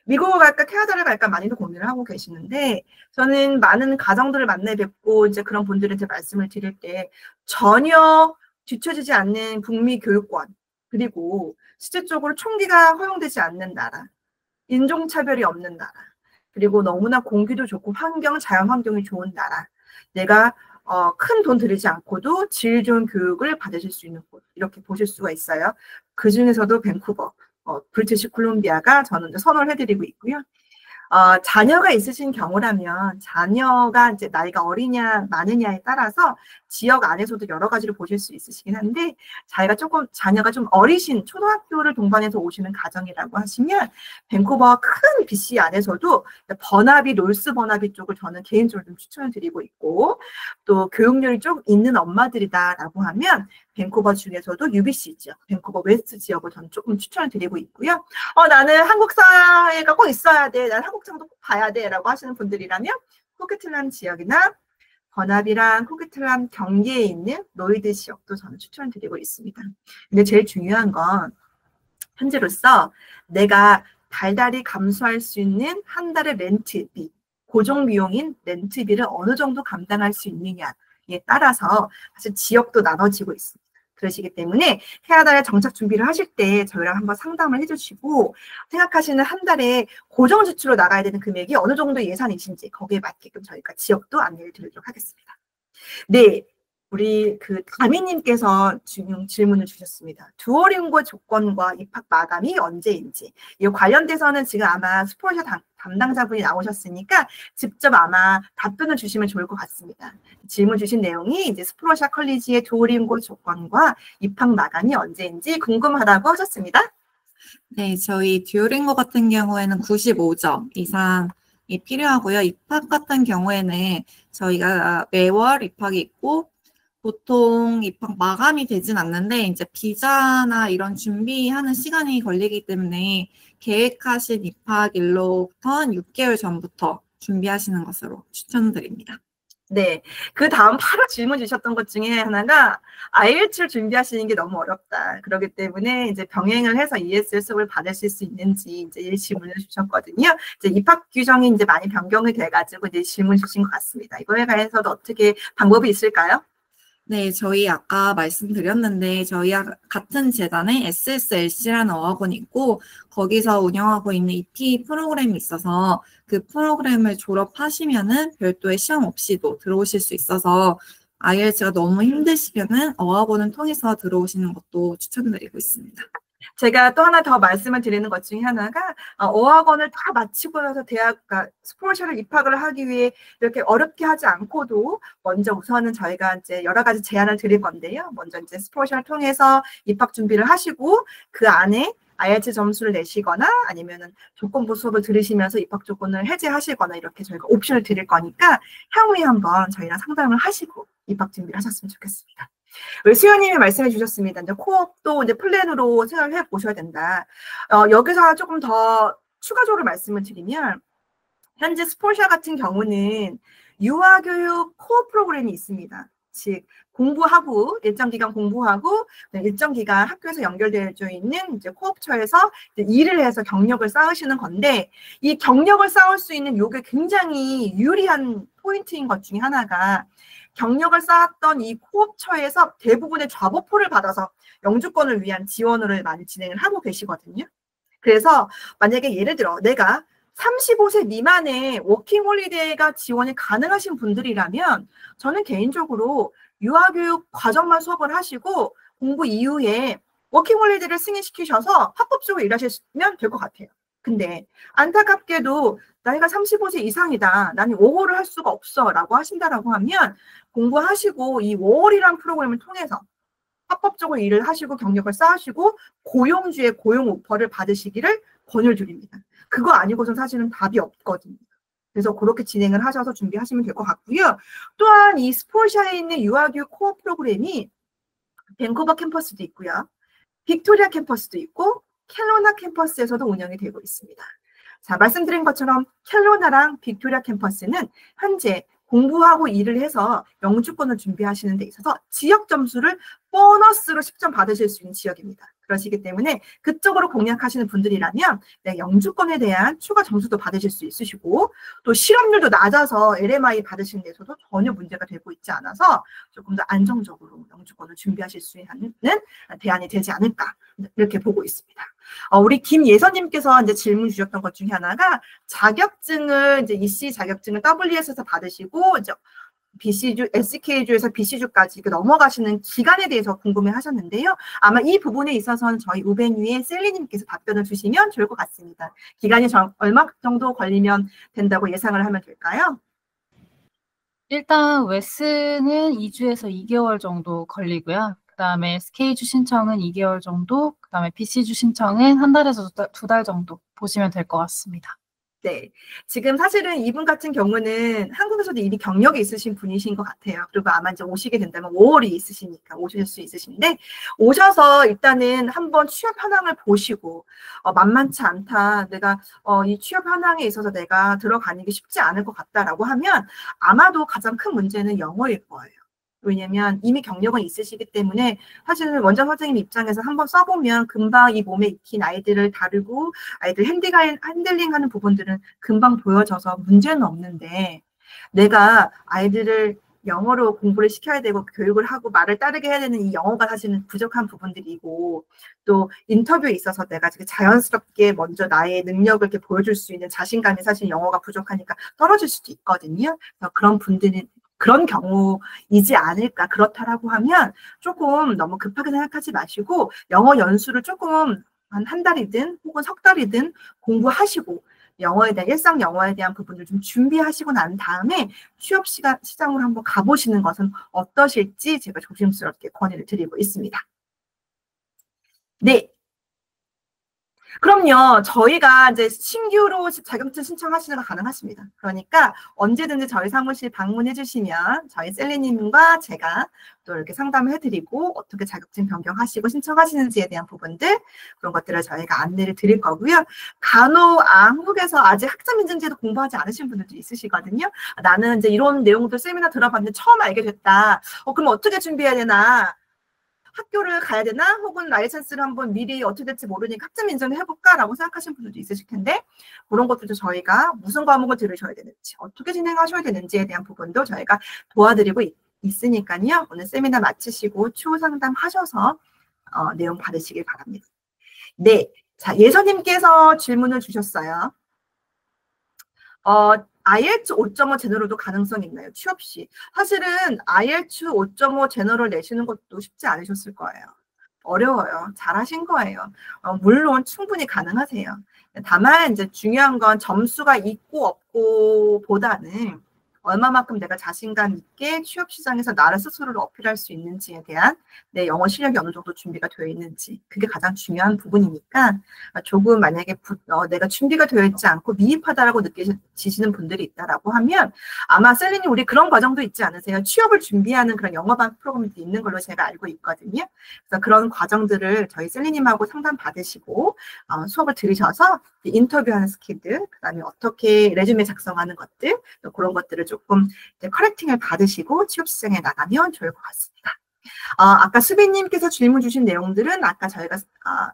미국을 갈까 캐나다를 갈까 많이들 고민을 하고 계시는데 저는 많은 가정들을 만나 뵙고 이제 그런 분들한테 말씀을 드릴 때 전혀 뒤처지지 않는 북미 교육권 그리고 실질적으로 총기가 허용되지 않는 나라 인종차별이 없는 나라 그리고 너무나 공기도 좋고 자연 환경이 좋은 나라 내가 큰 돈 들이지 않고도 질 좋은 교육을 받으실 수 있는 곳 이렇게 보실 수가 있어요. 그 중에서도 밴쿠버 브리티시 콜롬비아가 저는 선호를 해드리고 있고요. 자녀가 있으신 경우라면 자녀가 이제 나이가 어리냐 많으냐에 따라서 지역 안에서도 여러 가지를 보실 수 있으시긴 한데 자녀가 좀 어리신 초등학교를 동반해서 오시는 가정이라고 하시면 밴쿠버 큰 BC 안에서도 롤스 버나비 쪽을 저는 개인적으로 좀 추천을 드리고 있고 또 교육열이 좀 있는 엄마들이다라고 하면 밴쿠버 중에서도 UBC 지역, 밴쿠버 웨스트 지역을 저는 조금 추천을 드리고 있고요. 나는 한국 사회가 꼭 있어야 돼. 난 한국장도 꼭 봐야 돼. 라고 하시는 분들이라면 코키틀람 지역이나 버나비랑 코키틀람 경계에 있는 노이드 지역도 저는 추천을 드리고 있습니다. 근데 제일 중요한 건 현재로서 내가 달달이 감수할 수 있는 한 달의 렌트비, 고정비용인 렌트비를 어느 정도 감당할 수 있느냐에 따라서 사실 지역도 나눠지고 있습니다. 그러시기 때문에 캐나다에 정착 준비를 하실 때 저희랑 한번 상담을 해주시고 생각하시는 한 달에 고정 지출로 나가야 되는 금액이 어느 정도 예산이신지 거기에 맞게끔 저희가 지역도 안내를 드리도록 하겠습니다. 네, 우리 다미님께서 질문을 주셨습니다. 듀오링고 조건과 입학 마감이 언제인지 이 관련돼서는 지금 아마 스포셔 담당자분이 나오셨으니까 직접 아마 답변을 주시면 좋을 것 같습니다. 질문 주신 내용이 이제 스프로샤 컬리지의 듀오링고 조건과 입학 마감이 언제인지 궁금하다고 하셨습니다. 네, 저희 듀오링고 같은 경우에는 95점 이상이 필요하고요. 입학 같은 경우에는 저희가 매월 입학이 있고 보통 입학 마감이 되진 않는데 이제 비자나 이런 준비하는 시간이 걸리기 때문에 계획하신 입학일로부터 6개월 전부터 준비하시는 것으로 추천드립니다. 네, 그 다음 바로 질문 주셨던 것 중에 하나가 IELTS를 준비하시는 게 너무 어렵다. 그렇기 때문에 이제 병행을 해서 ESL 수업을 받으실 수 있는지 이제 이 질문을 주셨거든요. 이제 입학 규정이 이제 많이 변경이 돼가지고 이제 질문 주신 것 같습니다. 이거에 관해서도 어떻게 방법이 있을까요? 네, 저희 아까 말씀드렸는데 저희 같은 재단에 SSLC라는 어학원이 있고 거기서 운영하고 있는 EP 프로그램이 있어서 그 프로그램을 졸업하시면은 별도의 시험 없이도 들어오실 수 있어서 IELTS가 너무 힘드시면은 어학원을 통해서 들어오시는 것도 추천드리고 있습니다. 제가 또 하나 더 말씀을 드리는 것 중에 하나가 어학원을 다 마치고 나서 스포셜을 입학을 하기 위해 이렇게 어렵게 하지 않고도 먼저 우선은 저희가 이제 여러 가지 제안을 드릴 건데요. 먼저 이제 스포셜을 통해서 입학 준비를 하시고 그 안에 IELTS 점수를 내시거나 아니면은 조건부 수업을 들으시면서 입학 조건을 해제하시거나 이렇게 저희가 옵션을 드릴 거니까 향후에 한번 저희랑 상담을 하시고 입학 준비를 하셨으면 좋겠습니다. 우리 수연님이 말씀해 주셨습니다. 이제 코업도 이제 플랜으로 생각을 해 보셔야 된다. 여기서 조금 더 추가적으로 말씀을 드리면, 현재 스포셜 같은 경우는 유아교육 코어 프로그램이 있습니다. 즉, 공부하고, 일정 기간 공부하고, 일정 기간 학교에서 연결되어 있는 이제 코업처에서 일을 해서 경력을 쌓으시는 건데, 이 경력을 쌓을 수 있는 요게 굉장히 유리한 포인트인 것 중에 하나가, 경력을 쌓았던 이 코업처에서 대부분의 좌보포를 받아서 영주권을 위한 지원을 많이 진행을 하고 계시거든요. 그래서 만약에 예를 들어 내가 35세 미만의 워킹홀리데이가 지원이 가능하신 분들이라면 저는 개인적으로 유아교육 과정만 수업을 하시고 공부 이후에 워킹홀리데이를 승인시키셔서 합법적으로 일하시면 될 것 같아요. 근데 안타깝게도 나이가 35세 이상이다. 나는 5월을 할 수가 없어. 라고 하신다라고 하면 공부하시고 이 5월이라는 프로그램을 통해서 합법적으로 일을 하시고 경력을 쌓으시고 고용주의 고용 오퍼를 받으시기를 권유를 드립니다. 그거 아니고선 사실은 답이 없거든요. 그래서 그렇게 진행을 하셔서 준비하시면 될 것 같고요. 또한 이 스포셜에 있는 유아교육 코어 프로그램이 밴쿠버 캠퍼스도 있고요. 빅토리아 캠퍼스도 있고 켈로나 캠퍼스에서도 운영이 되고 있습니다. 자, 말씀드린 것처럼 켈로나랑 빅토리아 캠퍼스는 현재 공부하고 일을 해서 영주권을 준비하시는 데 있어서 지역 점수를 보너스로 10점 받으실 수 있는 지역입니다. 그러시기 때문에 그쪽으로 공략하시는 분들이라면 영주권에 대한 추가 점수도 받으실 수 있으시고 또 실업률도 낮아서 LMI 받으시는 데서도 전혀 문제가 되고 있지 않아서 조금 더 안정적으로 영주권을 준비하실 수 있는 대안이 되지 않을까 이렇게 보고 있습니다. 우리 김예선님께서 이제 질문 주셨던 것 중에 하나가 자격증을 이제 EC 자격증을 WS에서 받으시고 이제 BC주, SK주에서 BC주까지 넘어가시는 기간에 대해서 궁금해 하셨는데요. 아마 이 부분에 있어서는 저희 우베뉴의 셀리님께서 답변을 주시면 좋을 것 같습니다. 기간이 얼마 정도 걸리면 된다고 예상을 하면 될까요? 일단 웨스는 2주에서 2개월 정도 걸리고요. 그 다음에 SK주 신청은 2개월 정도, 그 다음에 BC주 신청은 1달에서 2달 정도 보시면 될 것 같습니다. 네. 지금 사실은 이분 같은 경우는 한국에서도 이미 경력이 있으신 분이신 것 같아요. 그리고 아마 이제 오시게 된다면 5월이 있으시니까 오실 수 있으신데, 오셔서 일단은 한번 취업 현황을 보시고, 만만치 않다. 내가, 이 취업 현황에 있어서 내가 들어가는 게 쉽지 않을 것 같다라고 하면 아마도 가장 큰 문제는 영어일 거예요. 왜냐면 이미 경력은 있으시기 때문에 사실은 원장 선생님 입장에서 한번 써보면 금방 이 몸에 익힌 아이들을 다루고 아이들 핸들링하는 부분들은 금방 보여져서 문제는 없는데 내가 아이들을 영어로 공부를 시켜야 되고 교육을 하고 말을 따르게 해야 되는 이 영어가 사실은 부족한 부분들이고 또 인터뷰에 있어서 내가 자연스럽게 먼저 나의 능력을 이렇게 보여줄 수 있는 자신감이 사실 영어가 부족하니까 떨어질 수도 있거든요. 그래서 그런 분들은 그런 경우이지 않을까. 그렇다라고 하면 조금 너무 급하게 생각하지 마시고 영어 연수를 조금 한 달이든 혹은 석 달이든 공부하시고 영어에 대한 일상 영어에 대한 부분을 좀 준비하시고 난 다음에 취업 시장으로 한번 가보시는 것은 어떠실지 제가 조심스럽게 건의를 드리고 있습니다. 네. 그럼요. 저희가 이제 신규로 자격증 신청하시는 거 가능하십니다. 그러니까 언제든지 저희 사무실 방문해 주시면 저희 셀리님과 제가 또 이렇게 상담을 해드리고 어떻게 자격증 변경하시고 신청하시는지에 대한 부분들 그런 것들을 저희가 안내를 드릴 거고요. 간혹 한국에서 아직 학점인증제도 공부하지 않으신 분들도 있으시거든요. 나는 이제 이런 내용들 세미나 들어봤는데 처음 알게 됐다. 그럼 어떻게 준비해야 되나? 학교를 가야 되나? 혹은 라이센스를 한번 미리 어떻게 될지 모르니까 학점 인정을 해볼까라고 생각하시는 분들도 있으실 텐데 그런 것들도 저희가 무슨 과목을 들으셔야 되는지 어떻게 진행하셔야 되는지에 대한 부분도 저희가 도와드리고 있으니까요. 오늘 세미나 마치시고 추후 상담하셔서 내용 받으시길 바랍니다. 네, 자, 예서님께서 질문을 주셨어요. IELTS 5.5 제너럴도 가능성이 있나요? 취업 시. 사실은 IELTS 5.5 제너럴 내시는 것도 쉽지 않으셨을 거예요. 어려워요. 잘하신 거예요. 물론 충분히 가능하세요. 다만 이제 중요한 건 점수가 있고 없고 보다는 얼마만큼 내가 자신감 있게 취업 시장에서 나를 스스로를 어필할 수 있는지에 대한 내 영어 실력이 어느 정도 준비가 되어 있는지, 그게 가장 중요한 부분이니까 조금 만약에 내가 준비가 되어 있지 않고 미흡하다라고 느끼시는 분들이 있다라고 하면 아마 셀리님 우리 그런 과정도 있지 않으세요? 취업을 준비하는 그런 영어방 프로그램도 있는 걸로 제가 알고 있거든요. 그래서 그런 과정들을 저희 셀리님하고 상담 받으시고 수업을 들으셔서 인터뷰하는 스킬들, 그다음에 어떻게 레주메 작성하는 것들, 그런 것들을 조금 커렉팅을 받으시고 취업 시장에 나가면 좋을 것 같습니다. 아까 수빈님께서 질문 주신 내용들은 아까 저희가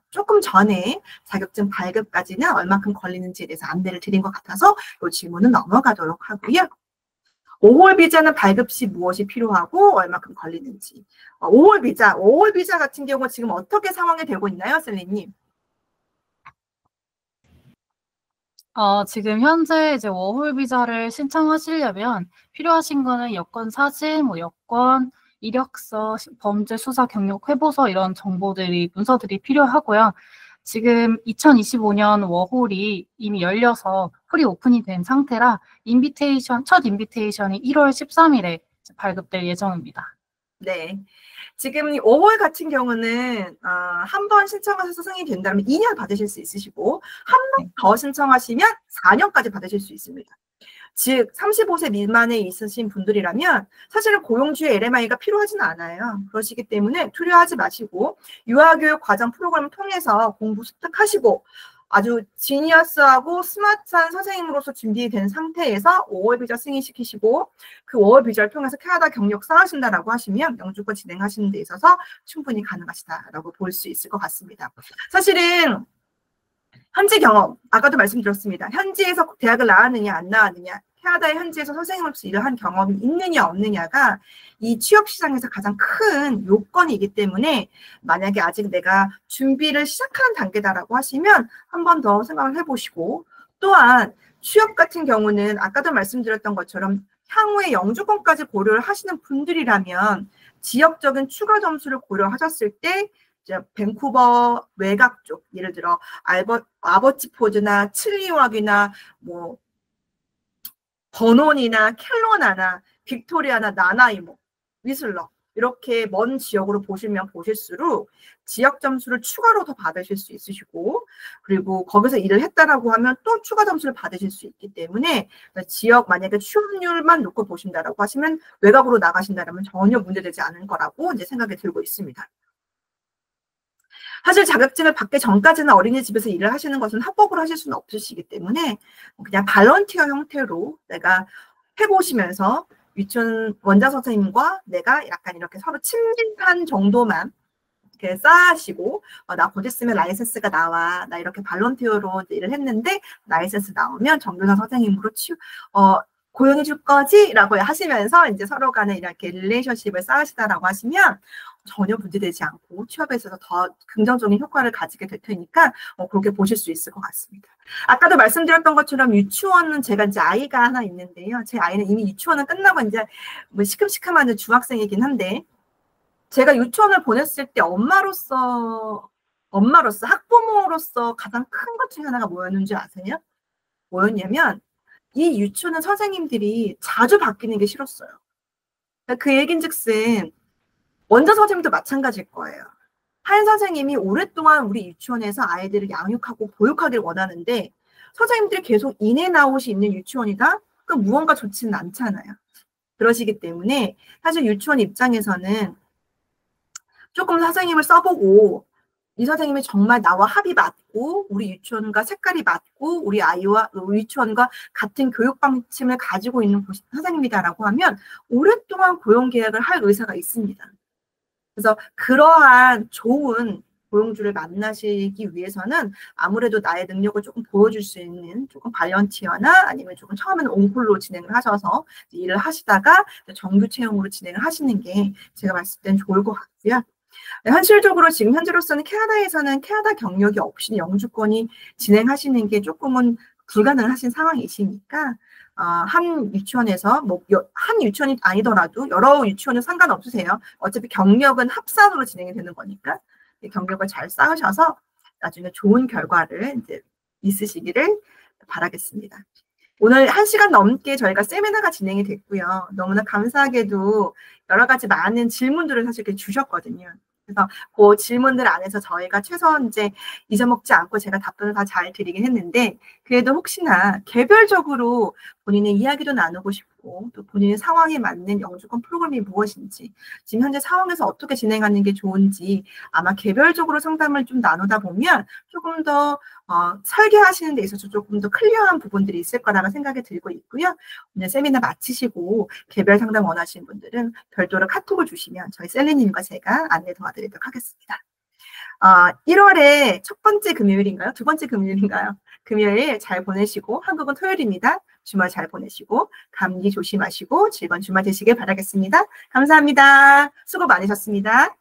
조금 전에 자격증 발급까지는 얼마큼 걸리는지에 대해서 안내를 드린 것 같아서 이 질문은 넘어가도록 하고요. 5월 비자는 발급 시 무엇이 필요하고 얼마큼 걸리는지. 5월 비자 같은 경우 지금 어떻게 상황이 되고 있나요, 셀리님? 지금 현재 이제 워홀 비자를 신청하시려면 필요하신 거는 여권 사진, 여권, 이력서, 범죄 수사 경력 회보서 이런 문서들이 필요하고요. 지금 2025년 워홀이 이미 열려서 프리 오픈이 된 상태라 첫 인비테이션이 1월 13일에 발급될 예정입니다. 네. 지금 5월 같은 경우는 한 번 신청하셔서 승인이 된다면 2년 받으실 수 있으시고 한 번 더 신청하시면 4년까지 받으실 수 있습니다. 즉 35세 미만에 있으신 분들이라면 사실은 고용주의 LMI가 필요하지는 않아요. 그러시기 때문에 두려워하지 마시고 유아교육 과정 프로그램을 통해서 공부 습득하시고 아주 지니어스하고 스마트한 선생님으로서 준비된 상태에서 5월 비자 승인시키시고 그 5월 비자를 통해서 캐나다 경력 쌓으신다라고 하시면 영주권 진행하시는 데 있어서 충분히 가능하시다라고 볼 수 있을 것 같습니다. 사실은 현지 경험, 아까도 말씀드렸습니다. 현지에서 대학을 나왔느냐 안 나왔느냐, 캐나다의 현지에서 선생님으로서 일을 한 경험이 있느냐 없느냐가 이 취업 시장에서 가장 큰 요건이기 때문에 만약에 아직 내가 준비를 시작하는 단계다라고 하시면 한 번 더 생각을 해보시고, 또한 취업 같은 경우는 아까도 말씀드렸던 것처럼 향후에 영주권까지 고려를 하시는 분들이라면 지역적인 추가 점수를 고려하셨을 때 이제 밴쿠버 외곽 쪽, 예를 들어 아버치포드나 칠리왁이나 뭐 버논이나 켈로나나 빅토리아나 나나이모, 위슬러 이렇게 먼 지역으로 보시면 보실수록 지역 점수를 추가로 더 받으실 수 있으시고, 그리고 거기서 일을 했다라고 하면 또 추가 점수를 받으실 수 있기 때문에 지역 만약에 취업률만 놓고 보신다라고 하시면 외곽으로 나가신다면 전혀 문제되지 않을 거라고 이제 생각이 들고 있습니다. 사실 자격증을 받기 전까지는 어린이집에서 일을 하시는 것은 합법으로 하실 수는 없으시기 때문에 그냥 발런티어 형태로 내가 해보시면서 유치원 원장 선생님과 내가 약간 이렇게 서로 친밀한 정도만 이렇게 쌓으시고 나 곧 있으면 라이센스가 나와. 나 이렇게 발런티어로 일을 했는데 라이센스 나오면 정교사 선생님으로 고용해 줄 거지? 라고 하시면서 이제 서로 간에 이렇게 릴레이션십을 쌓으시다라고 하시면 전혀 문제되지 않고 취업에 있어서 더 긍정적인 효과를 가지게 될 테니까 그렇게 보실 수 있을 것 같습니다. 아까도 말씀드렸던 것처럼 유치원은 제가 이제 아이가 하나 있는데요. 제 아이는 이미 유치원은 끝나고 이제 뭐 시큼시큼한 중학생이긴 한데 제가 유치원을 보냈을 때 엄마로서 학부모로서 가장 큰 것 중에 하나가 뭐였는지 아세요? 뭐였냐면 이 유치원은 선생님들이 자주 바뀌는 게 싫었어요. 그 얘긴즉슨 원장 선생님도 마찬가지일 거예요. 한 선생님이 오랫동안 우리 유치원에서 아이들을 양육하고 보육하기를 원하는데 선생님들이 계속 인앤아웃이 있는 유치원이다? 그럼 무언가 좋지는 않잖아요. 그러시기 때문에 사실 유치원 입장에서는 조금 선생님을 써보고 이 선생님이 정말 나와 합이 맞고 우리 유치원과 색깔이 맞고 우리 아이와 유치원과 같은 교육 방침을 가지고 있는 선생님이다라고 하면 오랫동안 고용 계약을 할 의사가 있습니다. 그래서 그러한 좋은 고용주를 만나시기 위해서는 아무래도 나의 능력을 조금 보여줄 수 있는 조금 발런티어나 아니면 조금 처음에는 온콜로 진행을 하셔서 일을 하시다가 정규 채용으로 진행을 하시는 게 제가 봤을 땐 좋을 것 같고요. 현실적으로 지금 현재로서는 캐나다에서는 캐나다 경력이 없이 영주권이 진행하시는 게 조금은 불가능하신 상황이시니까 한 유치원에서 한 유치원이 아니더라도 여러 유치원은 상관없으세요. 어차피 경력은 합산으로 진행이 되는 거니까 경력을 잘 쌓으셔서 나중에 좋은 결과를 이제 있으시기를 바라겠습니다. 오늘 1시간 넘게 저희가 세미나가 진행이 됐고요. 너무나 감사하게도 여러 가지 많은 질문들을 사실 주셨거든요. 그래서 그 질문들 안에서 저희가 최소한 이제 잊어먹지 않고 제가 답변을 다 잘 드리긴 했는데 그래도 혹시나 개별적으로 본인의 이야기도 나누고 싶고 또 본인의 상황에 맞는 영주권 프로그램이 무엇인지 지금 현재 상황에서 어떻게 진행하는 게 좋은지 아마 개별적으로 상담을 좀 나누다 보면 조금 더 설계하시는 데 있어서 조금 더 클리어한 부분들이 있을 거라고 생각이 들고 있고요. 오늘 세미나 마치시고 개별 상담 원하시는 분들은 별도로 카톡을 주시면 저희 셀리님과 제가 안내 도와드리도록 하겠습니다. 1월에 첫 번째 금요일인가요? 두 번째 금요일인가요? 금요일 잘 보내시고 한국은 토요일입니다. 주말 잘 보내시고 감기 조심하시고 즐거운 주말 되시길 바라겠습니다. 감사합니다. 수고 많으셨습니다.